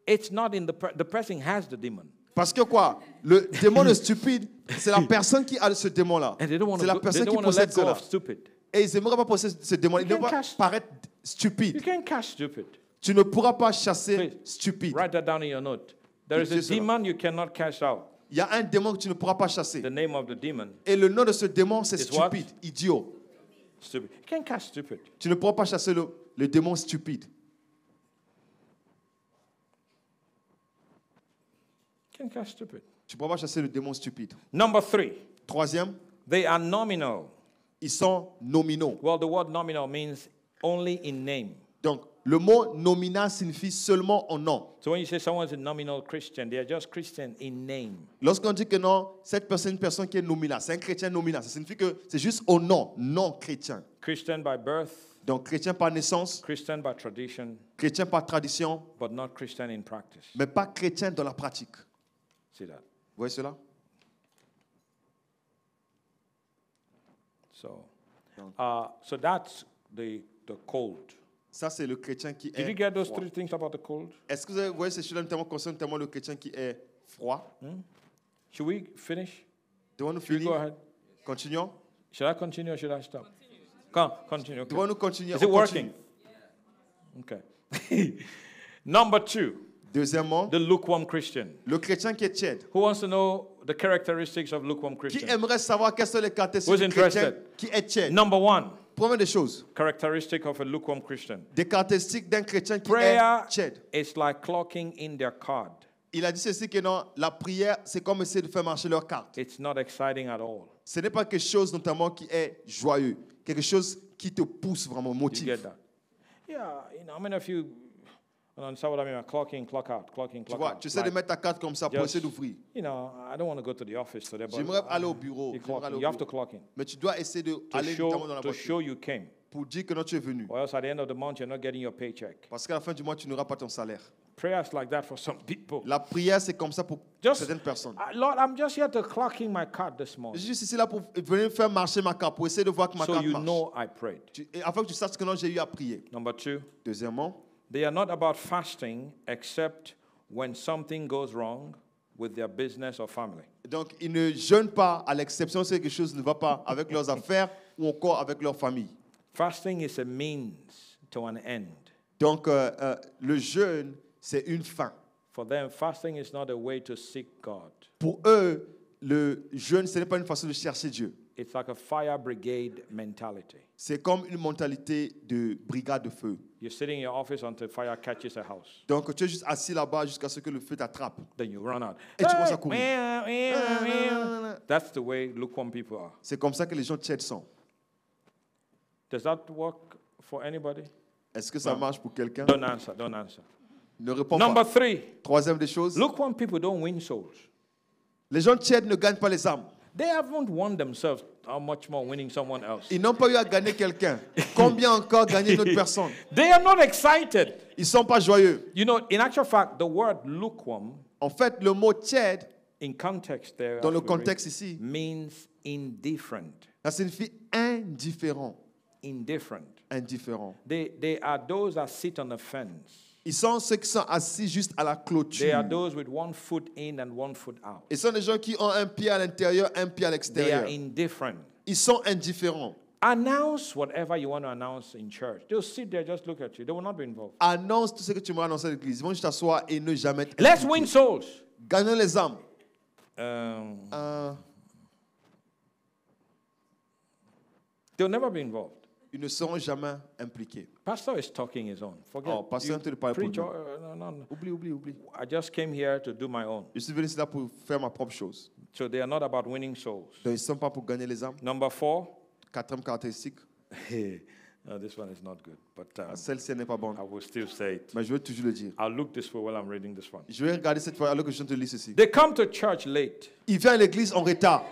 it's not in the person has the demon.
Parce que quoi? Le démon de stupide, c'est la personne qui a ce démon-là.
And they don't want
C'est la
to
personne qui
let
possède
go
cela.
of stupid.
Et ils n'aimeraient pas posséder ce démon. Ils ne
You
vont
can
pas
cast-
paraître
You
stupide.
can't cast stupid.
Tu ne pourras pas chasser
Please,
stupide.
Write that down in your note. There is a
Écrivez cela.
demon you cannot cast out.
Il y a un démon que tu ne pourras pas chasser.
The name of the demon,
Et le nom de ce démon, c'est
It's what?
stupide, idiot.
stupid. You can't cast stupid.
Tu ne pourras pas chasser le démon stupide.
You can't cast stupid.
Tu ne pourras pas chasser le démon stupide.
Number 3,
Troisième,
they are nominal.
ils sont nominaux.
Well, the word nominal means only in name.
Donc, le mot nominal signifie seulement en nom.
So when you say someone's a nominal Christian, they are just Christian in name.
Lorsqu'on dit que non, cette personne est une personne qui est nominale, c'est un chrétien nominal, ça signifie que c'est juste au nom, non chrétien.
Christian by birth,
Donc, chrétien par naissance,
Christian by tradition,
chrétien par tradition,
but not Christian in practice.
mais pas chrétien dans la pratique.
See that?
Vous voyez cela?
So that's the cold.
Ça, c'est le chrétien qui
Did you
est
get those
froid.
3 things about the cold?
Est-ce que vous voyez ces choses-là notamment concernent notamment le chrétien qui est froid?
Should we finish?
Devons-nous
Should we go
finir?
ahead?
Continuons?
Should I continue or should I stop? Come, continue. Okay.
Devons-nous continuer?
Is it
On
working?
continue.
Okay. Number 2,
Deuxièmement,
the lukewarm Christian.
le chrétien qui est tiède.
Who wants to know the characteristics of lukewarm
Qui
Christian?
aimerait savoir quelles sont les caractéristiques
Who's
du chrétien
interested?
qui est tiède?
Number 1,
Première des choses,
characteristic of a lukewarm Christian.
des caractéristiques d'un chrétien qui
Prayer
est tiède.
is like clocking in their card.
Il a dit ceci que non, la prière, c'est comme essayer de faire marcher leur carte.
It's not exciting at all.
Ce n'est pas quelque chose notamment qui est joyeux, quelque chose qui te pousse vraiment,
You
motive.
get that? Yeah, how many of you understand what I mean by clocking, clock out, clocking,
Tu
clock
vois,
out?
tu essaies de mettre ta carte comme ça pour
just-
essayer d'ouvrir.
You know, I don't want to go to the office today, but
J'aimerais aller au bureau.
you,
j'aimerais aller au
you have to
bureau.
clock in
Mais tu dois essayer d'aller notamment dans la
to
voiture
show you came.
pour dire que non, tu es venu.
Or else at the end of the month, you're not getting your paycheck.
Parce qu'à la fin du mois, tu n'auras pas ton salaire.
Prayers like that for some people.
La prière, c'est comme ça pour
Just,
certaines personnes.
Lord, I'm just here to clock in my card this
Je
morning,
suis juste ici là pour venir faire marcher ma carte, pour essayer de voir que ma
so
carte
you
marche.
know I prayed.
Et afin que tu saches que non, j'ai eu à prier.
Number 2,
Deuxièmement,
they are not about fasting except when something goes wrong with their business or family.
donc ils ne jeûnent pas à l'exception si quelque chose ne va pas avec leurs affaires ou encore avec leur famille.
Fasting is a means to an end.
Donc le jeûne, c'est une fin.
For them, fasting is not a way to seek God.
Pour eux, le jeûne, ce n'est pas une façon de chercher Dieu.
It's like a fire brigade mentality.
C'est comme une mentalité de brigade de feu.
You're sitting in your office until fire catches a house.
Donc tu es juste assis là-bas jusqu'à ce que le feu t'attrape.
Then you run out.
Et tu commences à courir.
That's the way lukewarm people are.
C'est comme ça que les gens tièdes sont.
Does that work for anybody?
Est-ce que ça marche pour quelqu'un?
Don't answer. Don't answer.
Ne réponds
Number
pas.
3.
Troisième des choses,
Lukewarm people don't win souls.
les gens tièdes ne gagnent pas les âmes.
They haven't won themselves. How much more winning someone else?
Ils n'ont pas eu à gagner quelqu'un. Combien encore gagner une autre personne?
They are not excited.
Ils ne sont pas joyeux.
You know, in actual fact, the word lukewarm,
En fait, le mot tiède,
in context there,
dans le
as we
contexte
read,
ici,
means indifferent.
ça signifie indifférent.
Indifferent.
Indifférent.
They are those that sit on the fence.
Ils sont ceux qui sont assis juste à la
They
clôture.
are those with one foot in and one foot out.
Ils sont des gens qui ont un pied à l'intérieur, un pied à
They
l'extérieur.
are indifferent.
Ils sont indifférents.
Announce whatever you want to announce in church. They'll sit there, just look at you. They will not be involved.
Annonce tout ce que tu vas annoncer à l'église. Ils vont juste t'asseoir et ne jamais être
Let's
impliqués.
win souls.
Gagnons les âmes.
They'll never be involved.
Ils ne seront jamais impliqués.
Pastor is talking his own. Forget.
Oh, pasteur
you
te parle pour
preach
lui.
no.
Oublie.
I just came here to do my own.
Je suis venu ici là pour faire ma propre chose.
So they are not about winning souls.
Donc, ils ne sont pas pour gagner les âmes.
Number 4.
Quatrième caractéristique,
No, this one is not good, but
celle-ci elle n'est pas bonne.
I will still say it.
Mais je vais toujours le dire.
I'll look this way while I'm reading this one.
Je vais regarder cette fois alors que je viens de lire ceci.
They come to church late,
Il vient à l'église en retard.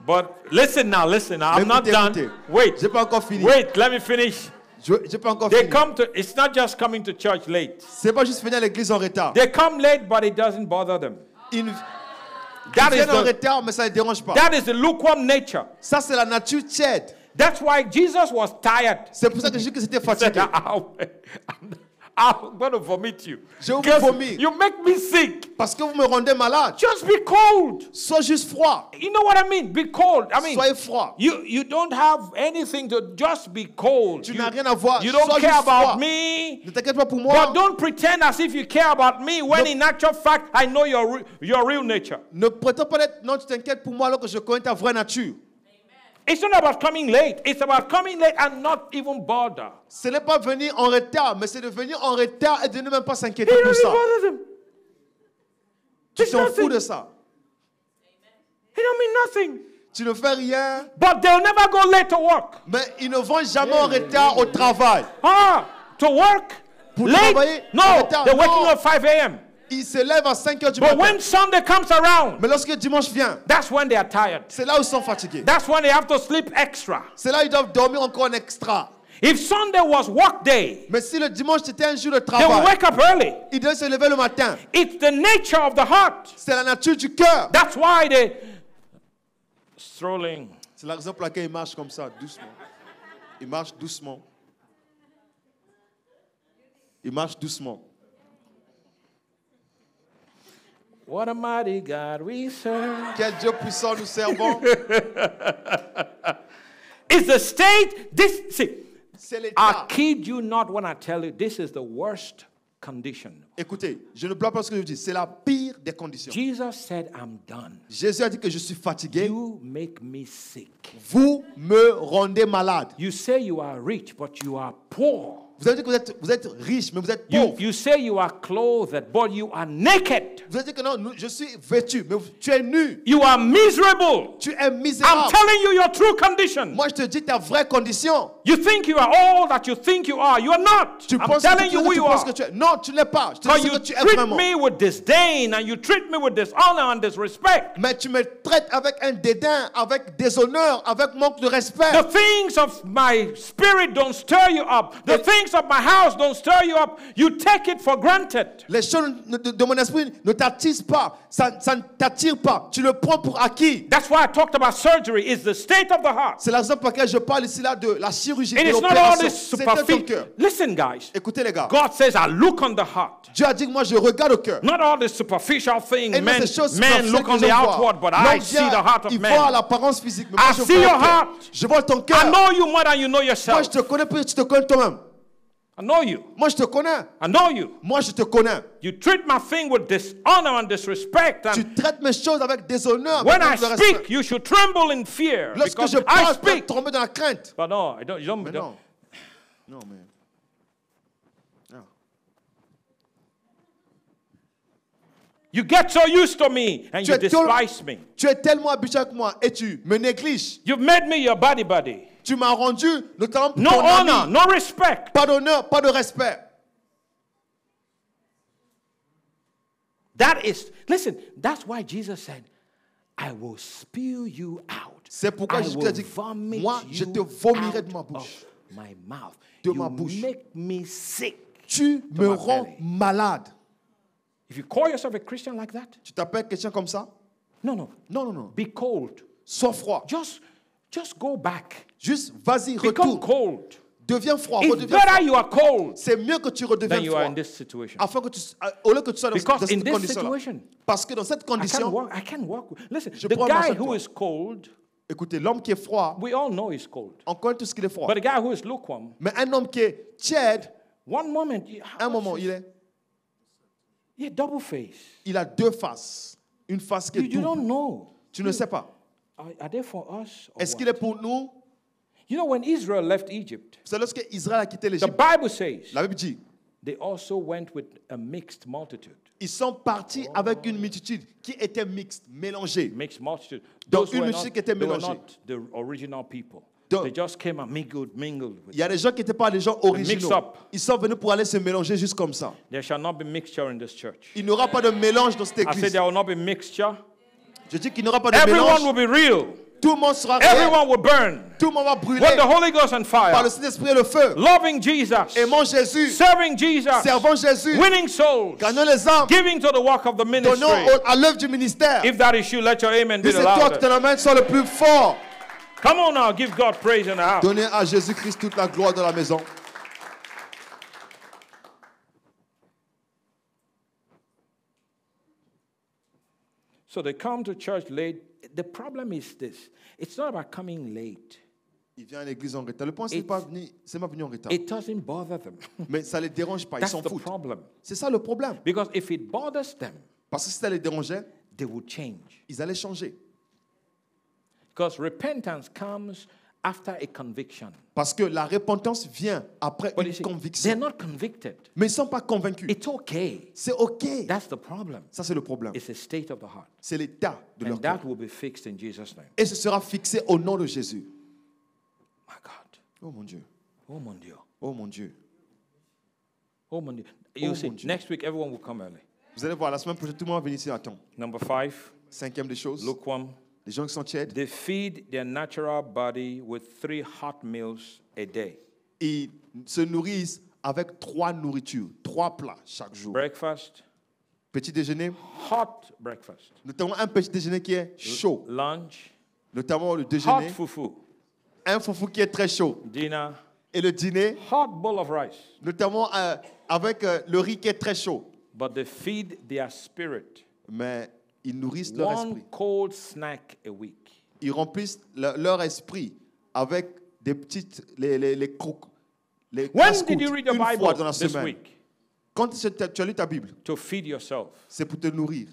but listen now. I'm not done.
Écoutez.
Wait,
J'ai pas encore fini.
wait. Let me finish.
J'ai pas encore
They
fini.
come to. It's not just coming to church late.
C'est pas juste venir à l'église en retard.
They come late, but it doesn't bother them.
Ils
That is
viennent en
the
retard, mais ça ne les dérange pas.
that is the lukewarm nature.
Ça, c'est la nature tiède.
That's why Jesus was tired.
C'est pour ça que Jésus était
He said,
fatigué.
I'm going to vomit you.
Je vous
Because
vomir.
you make me sick.
Parce que vous me rendez malade.
Just be cold.
Sois juste froid.
You know what I mean? Be cold. I mean,
Soyez froid.
you don't have anything to just be cold.
Tu
You,
n'as rien à voir.
you don't
Sois
care
juste
about
froid.
me.
Ne t'inquiète pas pour moi.
But don't pretend as if you care about me when in actual fact I know your real nature.
Ne prétends pas être. Non, tu t'inquiètes pour moi alors que je connais ta vraie nature.
It's not about coming late. It's about coming late and not even bother.
Ce n'est pas venir en retard, mais c'est de venir en retard et de ne même pas
It
s'inquiéter pour
doesn't
ça.
bother them.
Tu
It's
t'en
nothing.
fous de ça.
It don't mean nothing.
Tu ne fais rien,
But they'll never go late to work.
mais ils ne vont jamais en retard au travail.
To work?
Pour
Late?
travailler en
No,
retard,
they're waking
non.
up 5 a.m.
Ils se lèvent à 5 heures du
But
matin.
when Sunday comes around,
Mais lorsque dimanche vient,
that's when they are tired.
c'est là où ils sont fatigués.
That's when they have to sleep extra.
C'est là où ils doivent dormir encore en extra.
If Sunday was work day,
Mais si le dimanche était un jour de
they will
travail,
wake up early.
ils doivent se lever le matin.
It's the nature of the heart.
C'est la nature du cœur.
That's why they strolling.
C'est la raison pour laquelle ils marchent comme ça, doucement. Ils marchent doucement. Ils marchent doucement.
What a mighty God we serve.
Quel Dieu puissant nous servons.
It's the state.
C'est
I
l'état.
kid you not when I tell you this is the worst condition.
Écoutez, je ne blague pas ce que je dis. C'est la pire des conditions.
Jesus said, I'm done.
Jésus a dit que je suis fatigué.
You make me sick.
Vous me rendez malade.
You say you are rich, but you are poor.
Vous avez dit que vous êtes riche, mais vous êtes pauvre.
You say you are clothed, but you are naked.
Vous avez dit que non, je suis vêtu, mais tu es nu.
You are miserable.
Tu es
I'm
misérable.
telling you your true condition.
Moi, je te dis ta vraie condition.
You think you are all that you think you are. You are not.
Tu
I'm
penses
telling
que
you who
tu
you
penses
are.
que tu es. Non, tu ne l'es pas. Je te
Because
dis ce
you
que tu es
treat
vraiment.
me with disdain and you treat me with dishonor and disrespect.
Mais tu me traites avec un dédain, avec déshonneur, avec manque de respect.
The things of my spirit don't stir you up. The things of my house don't stir you up. You take it for granted.
Les choses de mon esprit ne t'attisent pas. Ça ne t'attire pas. Tu le prends pour acquis.
That's why I talked about surgery. It's the state of the heart.
C'est la raison pour laquelle je parle ici là de la chirurgie,
It
de
is not all
l'opération.
this
C'est dans ton
superficial.
cœur.
Listen, guys.
Écoutez les gars.
God says, I look on the heart.
Dieu a dit que moi je regarde au cœur.
Not all the superficial things.
Et non,
Men
ces choses
look
superficielles
on
que
the
je vois.
outward, but I
L'homme
see
vient,
the heart of
il voit
man.
l'apparence physique, mais moi
I
je
see
vois
your
le cœur.
heart.
Je vois ton
I
cœur.
know you more than you know
Moi
yourself.
je te connais plus que tu te connais toi-même.
I know you.
Moi, je te connais.
I know you.
Moi, je te connais.
You treat my thing with dishonor and disrespect.
Tu
And
traites mes choses avec déshonneur.
when I
avec manque de respect.
speak, you should tremble in fear.
Lorsque
Because
je
I
parle, tu dois
speak.
tomber dans la crainte.
But no, you don't.
Mais non. Non, mais... Non.
You get so used to me and
Tu
you
es,
despise me.
tu es tellement habitué avec moi et tu me négliges.
You've made me your buddy.
Tu m'as rendu notamment
No
ton ami.
honor, no respect.
Pas d'honneur, pas de respect.
That is, listen, that's why Jesus said, I will spew you out.
C'est pourquoi
I
Jésus
will
a dit,
vomit
moi, je
you
te vomirai de ma
out
bouche.
of my mouth.
De
You
ma bouche.
make me sick.
Tu me
my
rends
belly.
malade.
If you call yourself a Christian like that,
Tu t'appelles quelqu'un comme ça?
no.
Non, non, non.
Be cold.
Sois froid.
Just go back.
Juste, vas-y,
Become
retourne.
cold.
Deviens froid.
It's
Redeviens
better
froid.
you are cold
C'est mieux que tu redeviennes
than you are
froid.
in this situation.
Afin que tu, au lieu que tu sois dans
Because in
cette
this
condition-là.
situation,
Parce que dans cette condition,
I can't walk. Listen,
Je
the
pourrais
guy
marcher avec
who
toi.
is cold,
écoutez, l'homme qui est froid,
we all know he's cold.
on connaît tout ce qu'il est froid.
But the guy who is lukewarm,
Mais un homme qui est tiède,
one moment,
un moment, il
yeah, double face.
a deux faces. Une face qui est
You don't
double.
know.
Tu ne sais pas.
Are they for us? Or
Est-ce
what?
qu'il est pour nous?
You know, when Israel left Egypt,
C'est lorsque Israël a quitté
the
l'Égypte.
Bible says
La Bible dit,
they also went with a mixed multitude.
ils sont partis avec une multitude qui était mixte, mélangée.
Mixed multitude.
Donc,
Those
une
were
multitude
not,
qui était
they were
mélangée.
not the original people.
Donc,
They just came and mingled with.
il y a des gens qui n'étaient pas des gens
Mix
originaux.
up.
Ils sont venus pour aller se mélanger juste comme ça.
There shall not be mixture in this church.
Il n'y aura pas de mélange dans cette
I said
église.
there will not be mixture.
Je dis qu'il n'y aura pas de
Everyone
mélange.
will be real.
Tout le monde sera réel.
Everyone will burn
Tout le monde va brûler
with the Holy Ghost and
par
fire.
le Saint-Esprit et le feu.
Loving Jesus.
Aimons Jésus.
Serving Jesus.
Servons Jésus.
Winning souls.
Gagnons les âmes.
Giving to the work of the
Donnons
ministry.
à l'œuvre du ministère.
If that is you, let your amen be
Si
the
c'est toi que
loudest.
tes amens sont le plus fort,
Come on now, give God praise in the house.
donnez à Jésus-Christ toute la gloire dans la maison.
So they come to church late. The problem is this. It's not about coming late.
Il vient à l'église en retard. Le point, c'est pas venu en retard.
It doesn't bother them.
Mais ça ne les dérange pas. Ils
That's
s'en
the
foutent.
problem.
C'est ça le problème.
Because if it bothers them,
Parce que si ça les dérangeait,
they would change.
ils allaient changer.
Because repentance comes after a conviction.
Parce que la repentance vient après
But you
une
see, they're
conviction.
not convicted.
Mais ils ne sont pas convaincus.
It's okay.
C'est OK.
That's the problem.
Ça, c'est le problème.
It's a state of the heart.
C'est l'état de leur
And
cœur.
that will be fixed in Jesus' name.
Et ce sera fixé au nom de Jésus.
My God.
Oh mon Dieu.
Oh mon Dieu.
Oh mon Dieu.
Oh mon Dieu. You
Oh
see,
mon Dieu.
next week everyone will come early.
Vous allez voir, la semaine prochaine, tout le monde va venir ici à temps.
Number 5,
Cinquième des choses,
lukewarm.
les gens qui sont tièdes,
They feed their natural body with 3 hot meals a day.
ils se nourrissent avec 3 nourritures, 3 plats chaque jour.
Breakfast,
Petit déjeuner,
hot breakfast.
notamment un petit déjeuner qui est chaud,
Lunch,
notamment le
hot
déjeuner,
fufu.
un foufou qui est très chaud.
Dinner,
Et le dîner,
hot bowl of rice.
notamment avec le riz qui est très chaud.
But they feed their spirit.
Mais ils nourrissent leur
One
esprit.
cold snack a week.
Ils remplissent leur esprit avec des petites, les crocs. Les
When
casse-croûtes,
did you read the
une fois
Bible
dans la
this
semaine.
week?
Quand tu as lu ta Bible,
To feed yourself.
c'est pour te nourrir.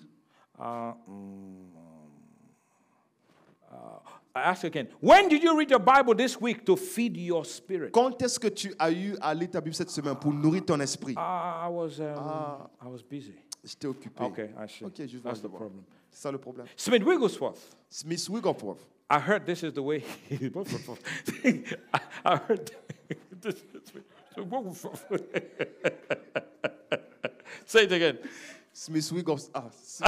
I ask again. When did you read your Bible this week to feed your spirit?
Quand est-ce que tu as eu à lire ta Bible cette semaine pour nourrir ton esprit?
I was busy.
J'étais occupé.
Okay, I see.
Ok, je vois.
That's
je
the
vois.
problem.
C'est ça le problème.
Smith Wigglesworth.
Smith Wigglesworth.
I heard this is the way. I heard this. Say it again.
Smith Wigglesworth.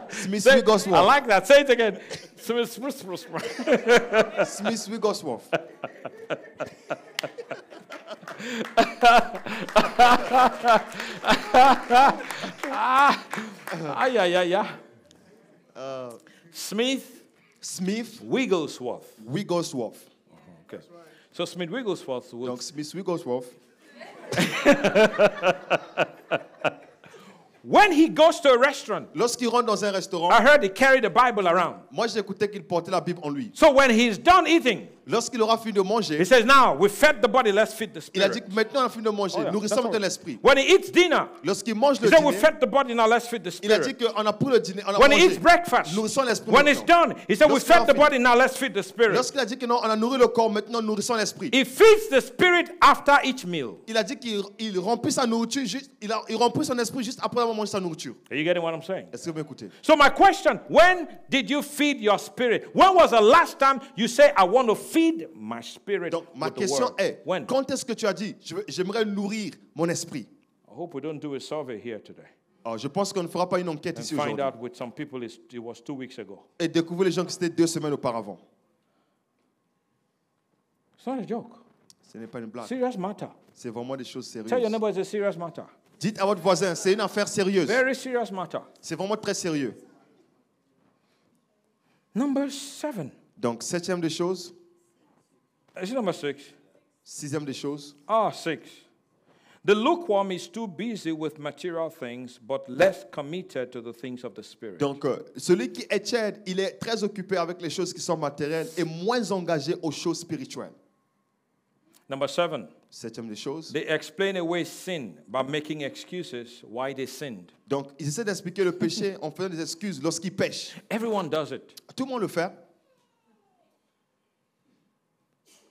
Smith
I
Wigglesworth.
like that. Say it again. Smith
Smith Wigglesworth. Smith
Wigglesworth.
Wigglesworth.
Okay. So Smith Wigglesworth
Donc Smith Wigglesworth
When he goes to a restaurant,
Lorsqu'il rentre dans un restaurant,
I heard he carried the Bible around.
moi j'ai écouté qu'il portait la Bible en lui.
So when he's done eating,
Lorsqu'il aura fini de
he
manger,
says, now we fed the body, let's feed the
il a dit
spirit.
que maintenant on a fini de manger,
Oh, yeah,
nourrissons
that's
maintenant
all.
l'esprit.
When he eats dinner,
Lorsqu'il mange
he
le
said, we
dîner,
fed the body, now let's feed the
il a dit
spirit.
qu'on a pris le dîner, on a
When he
mangé.
eats breakfast,
Nourrissons l'esprit
when it's
maintenant.
done, he said, we
Lorsqu'il a
fed the
fini.
body, now let's feed the spirit.
Lorsqu'il a dit que non, on a nourri le corps, maintenant nourrissons l'esprit.
He feeds the spirit after each meal.
Il a dit qu'il remplit sa nourriture, il remplit son esprit juste après avoir mangé sa nourriture.
Are you getting what I'm saying?
Est-ce que vous m'écoutez?
So my question, when did you feed your spirit? When was the last time you say, I want to feed my spirit
Donc ma
with the
question
word?
est,
When?
quand est-ce que tu as dit, j'aimerais nourrir mon esprit?
I hope we don't do a survey here today
Alors, je pense qu'on ne fera pas une enquête
and
ici
find
aujourd'hui.
out with some people it was 2 weeks ago.
Et découvrir les gens qui c'était 2 semaines auparavant.
It's not a joke.
Ce n'est pas une blague.
Serious matter.
C'est vraiment des choses
Tell your
sérieuses.
neighbor it's a serious matter.
Dites à votre voisin, c'est une affaire sérieuse.
Very serious matter.
C'est vraiment très sérieux.
Number 7.
Donc, 7e des choses.
Is it number 6?
6e des choses.
6. The lukewarm is too busy with material things, but less committed to the things of the Spirit.
Donc, celui qui est tiède, il est très occupé avec les choses qui sont matérielles et moins engagé aux choses spirituelles.
Number 7.
7e des choses.
They explain away sin by making excuses why they sinned.
Donc, ils essaient d'expliquer le péché en faisant des excuses lorsqu'ils pêchent.
Everyone does it.
Tout le monde le fait.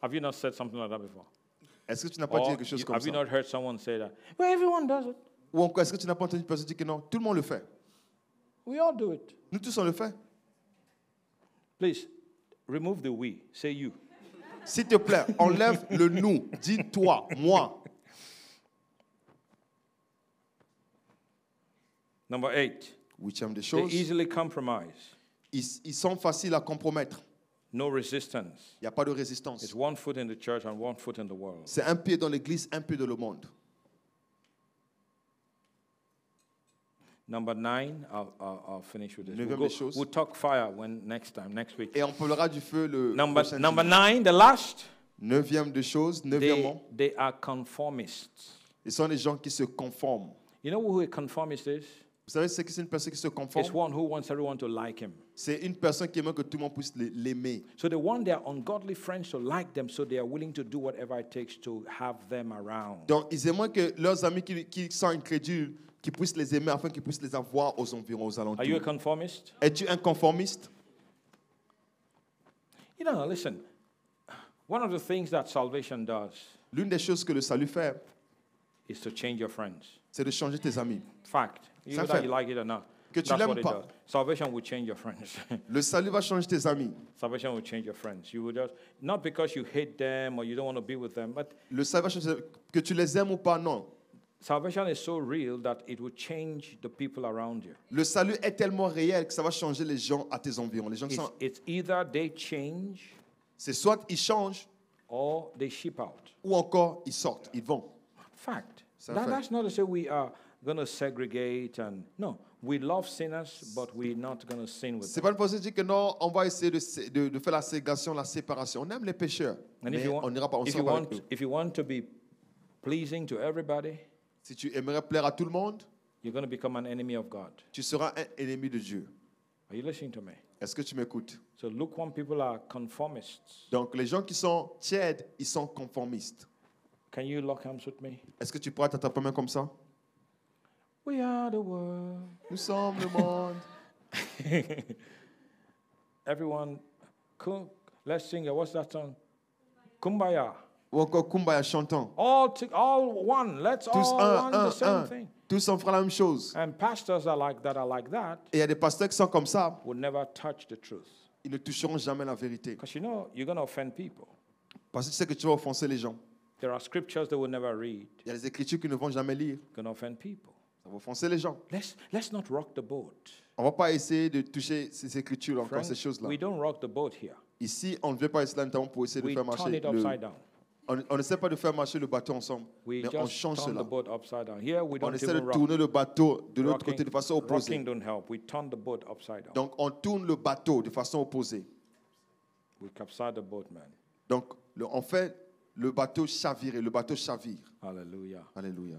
Have you not said something like that before?
Est-ce que tu n'as pas dit quelque chose comme
Have you
ça?
not heard someone say that? Well, everyone does it.
Ou encore, est-ce que tu n'as pas entendu une personne dire que non? Tout le monde le fait.
We all do it.
Nous tous, on le fait.
Please, remove the we. Say you.
S'il te plaît, enlève le nous. Dis toi, moi.
Number 8.
8e des
They
choses.
easily compromise.
Ils sont faciles à compromettre.
No resistance.
Il n'y a pas de résistance.
It's one foot in the church and one foot in the world.
C'est un pied dans l'église, un pied dans le monde.
Number 9, I'll finish with this.
Neuvième
We'll,
des choses.
we'll talk fire next week.
Et on parlera du feu le
Number
prochain
9, the last.
9e des choses. 9e.
They are conformists.
Ils sont les gens qui se conforment.
You know who a conformist is?
Vous savez, c'est une personne qui se
It's
conforme.
one who wants everyone to like him.
C'est une personne qui aime que tout le monde puisse l'aimer.
So they want their ungodly friends to like them, so they are willing to do whatever it takes to have them around.
Donc, ils aimeraient que leurs amis qui sont incrédules, qu'ils puissent les aimer afin qu'ils puissent les avoir aux environs, aux
Are you a
alentours.
conformist?
Es-tu un conformiste?
You know, listen. One of the things that salvation does
L'une des choses que le salut fait,
is to change your friends.
c'est de changer tes amis.
Fact.
C'est un
Whether
fait.
you like it or not.
Que tu
That's what
l'aimes
it
pas.
does. Salvation will change your friends.
Le salut va changer tes amis.
Salvation will change your friends. You will just, not because you hate them or you don't want to be with them, but
Le salut va changer, que tu les aimes ou pas, non.
salvation is so real that it will change the people around you.
Le salut est tellement réel que ça va changer les gens à tes environs. Les gens qui sont,
It's either they change
c'est soit ils changent
or they ship out.
ou encore ils sortent, ils vont.
Fact.
C'est un fait.
That's not to say we are going to segregate and no. We love sinners, but we're not going to sin with
C'est
them.
pas une façon de dire que non, on va essayer de faire la ségrégation, la séparation. On aime les pécheurs,
And
mais on n'ira pas, on
if
sera
you
pas
want,
avec eux.
if you want to be pleasing to everybody,
Si tu aimerais plaire à tout le monde,
you're going to become an enemy of God.
tu seras un ennemi de Dieu.
Are you listening to me?
Est-ce que tu m'écoutes?
So lukewarm people are conformists.
Donc les gens qui sont tièdes, ils sont conformistes.
Can you lock arms with me?
Est-ce que tu pourras t'attraper main comme ça?
We are the world.
Nous sommes le monde.
Everyone, let's sing it. What's that song? Kumbaya.
Ou encore Kumbaya chantant.
All one. Let's
Tous
all want the same thing.
Tous on fera la même chose.
And pastors are like that,
Et il y a des pasteurs qui sont comme ça.
will never touch the truth.
Ils ne toucheront jamais la vérité.
Because you know, you're going to offend people.
Parce que tu sais que tu vas offenser les gens.
There are scriptures they will never read.
Il y a des écritures qu'ils ne vont jamais lire.
Going to offend people.
Ça va offenser les gens.
Let's not rock the boat.
On ne va pas essayer de toucher ces écritures, encore
Friends,
ces choses-là.
we don't rock the boat here.
Ici, on ne vient pas essayer notamment pour essayer de
We
faire
turn
marcher
it upside down.
On n'essaie pas de faire marcher le bateau ensemble,
We
mais on
just
change
turn
cela.
the boat upside down. Here we
On
don't
essaie de
even rock.
tourner le bateau de l'autre côté de façon
Rocking
opposée.
don't help. We turn the boat upside down.
Donc, on tourne le bateau de façon opposée.
We capsize the boat, man.
Donc, on fait le bateau chavirer, le bateau chavire.
Hallelujah.
Alléluia.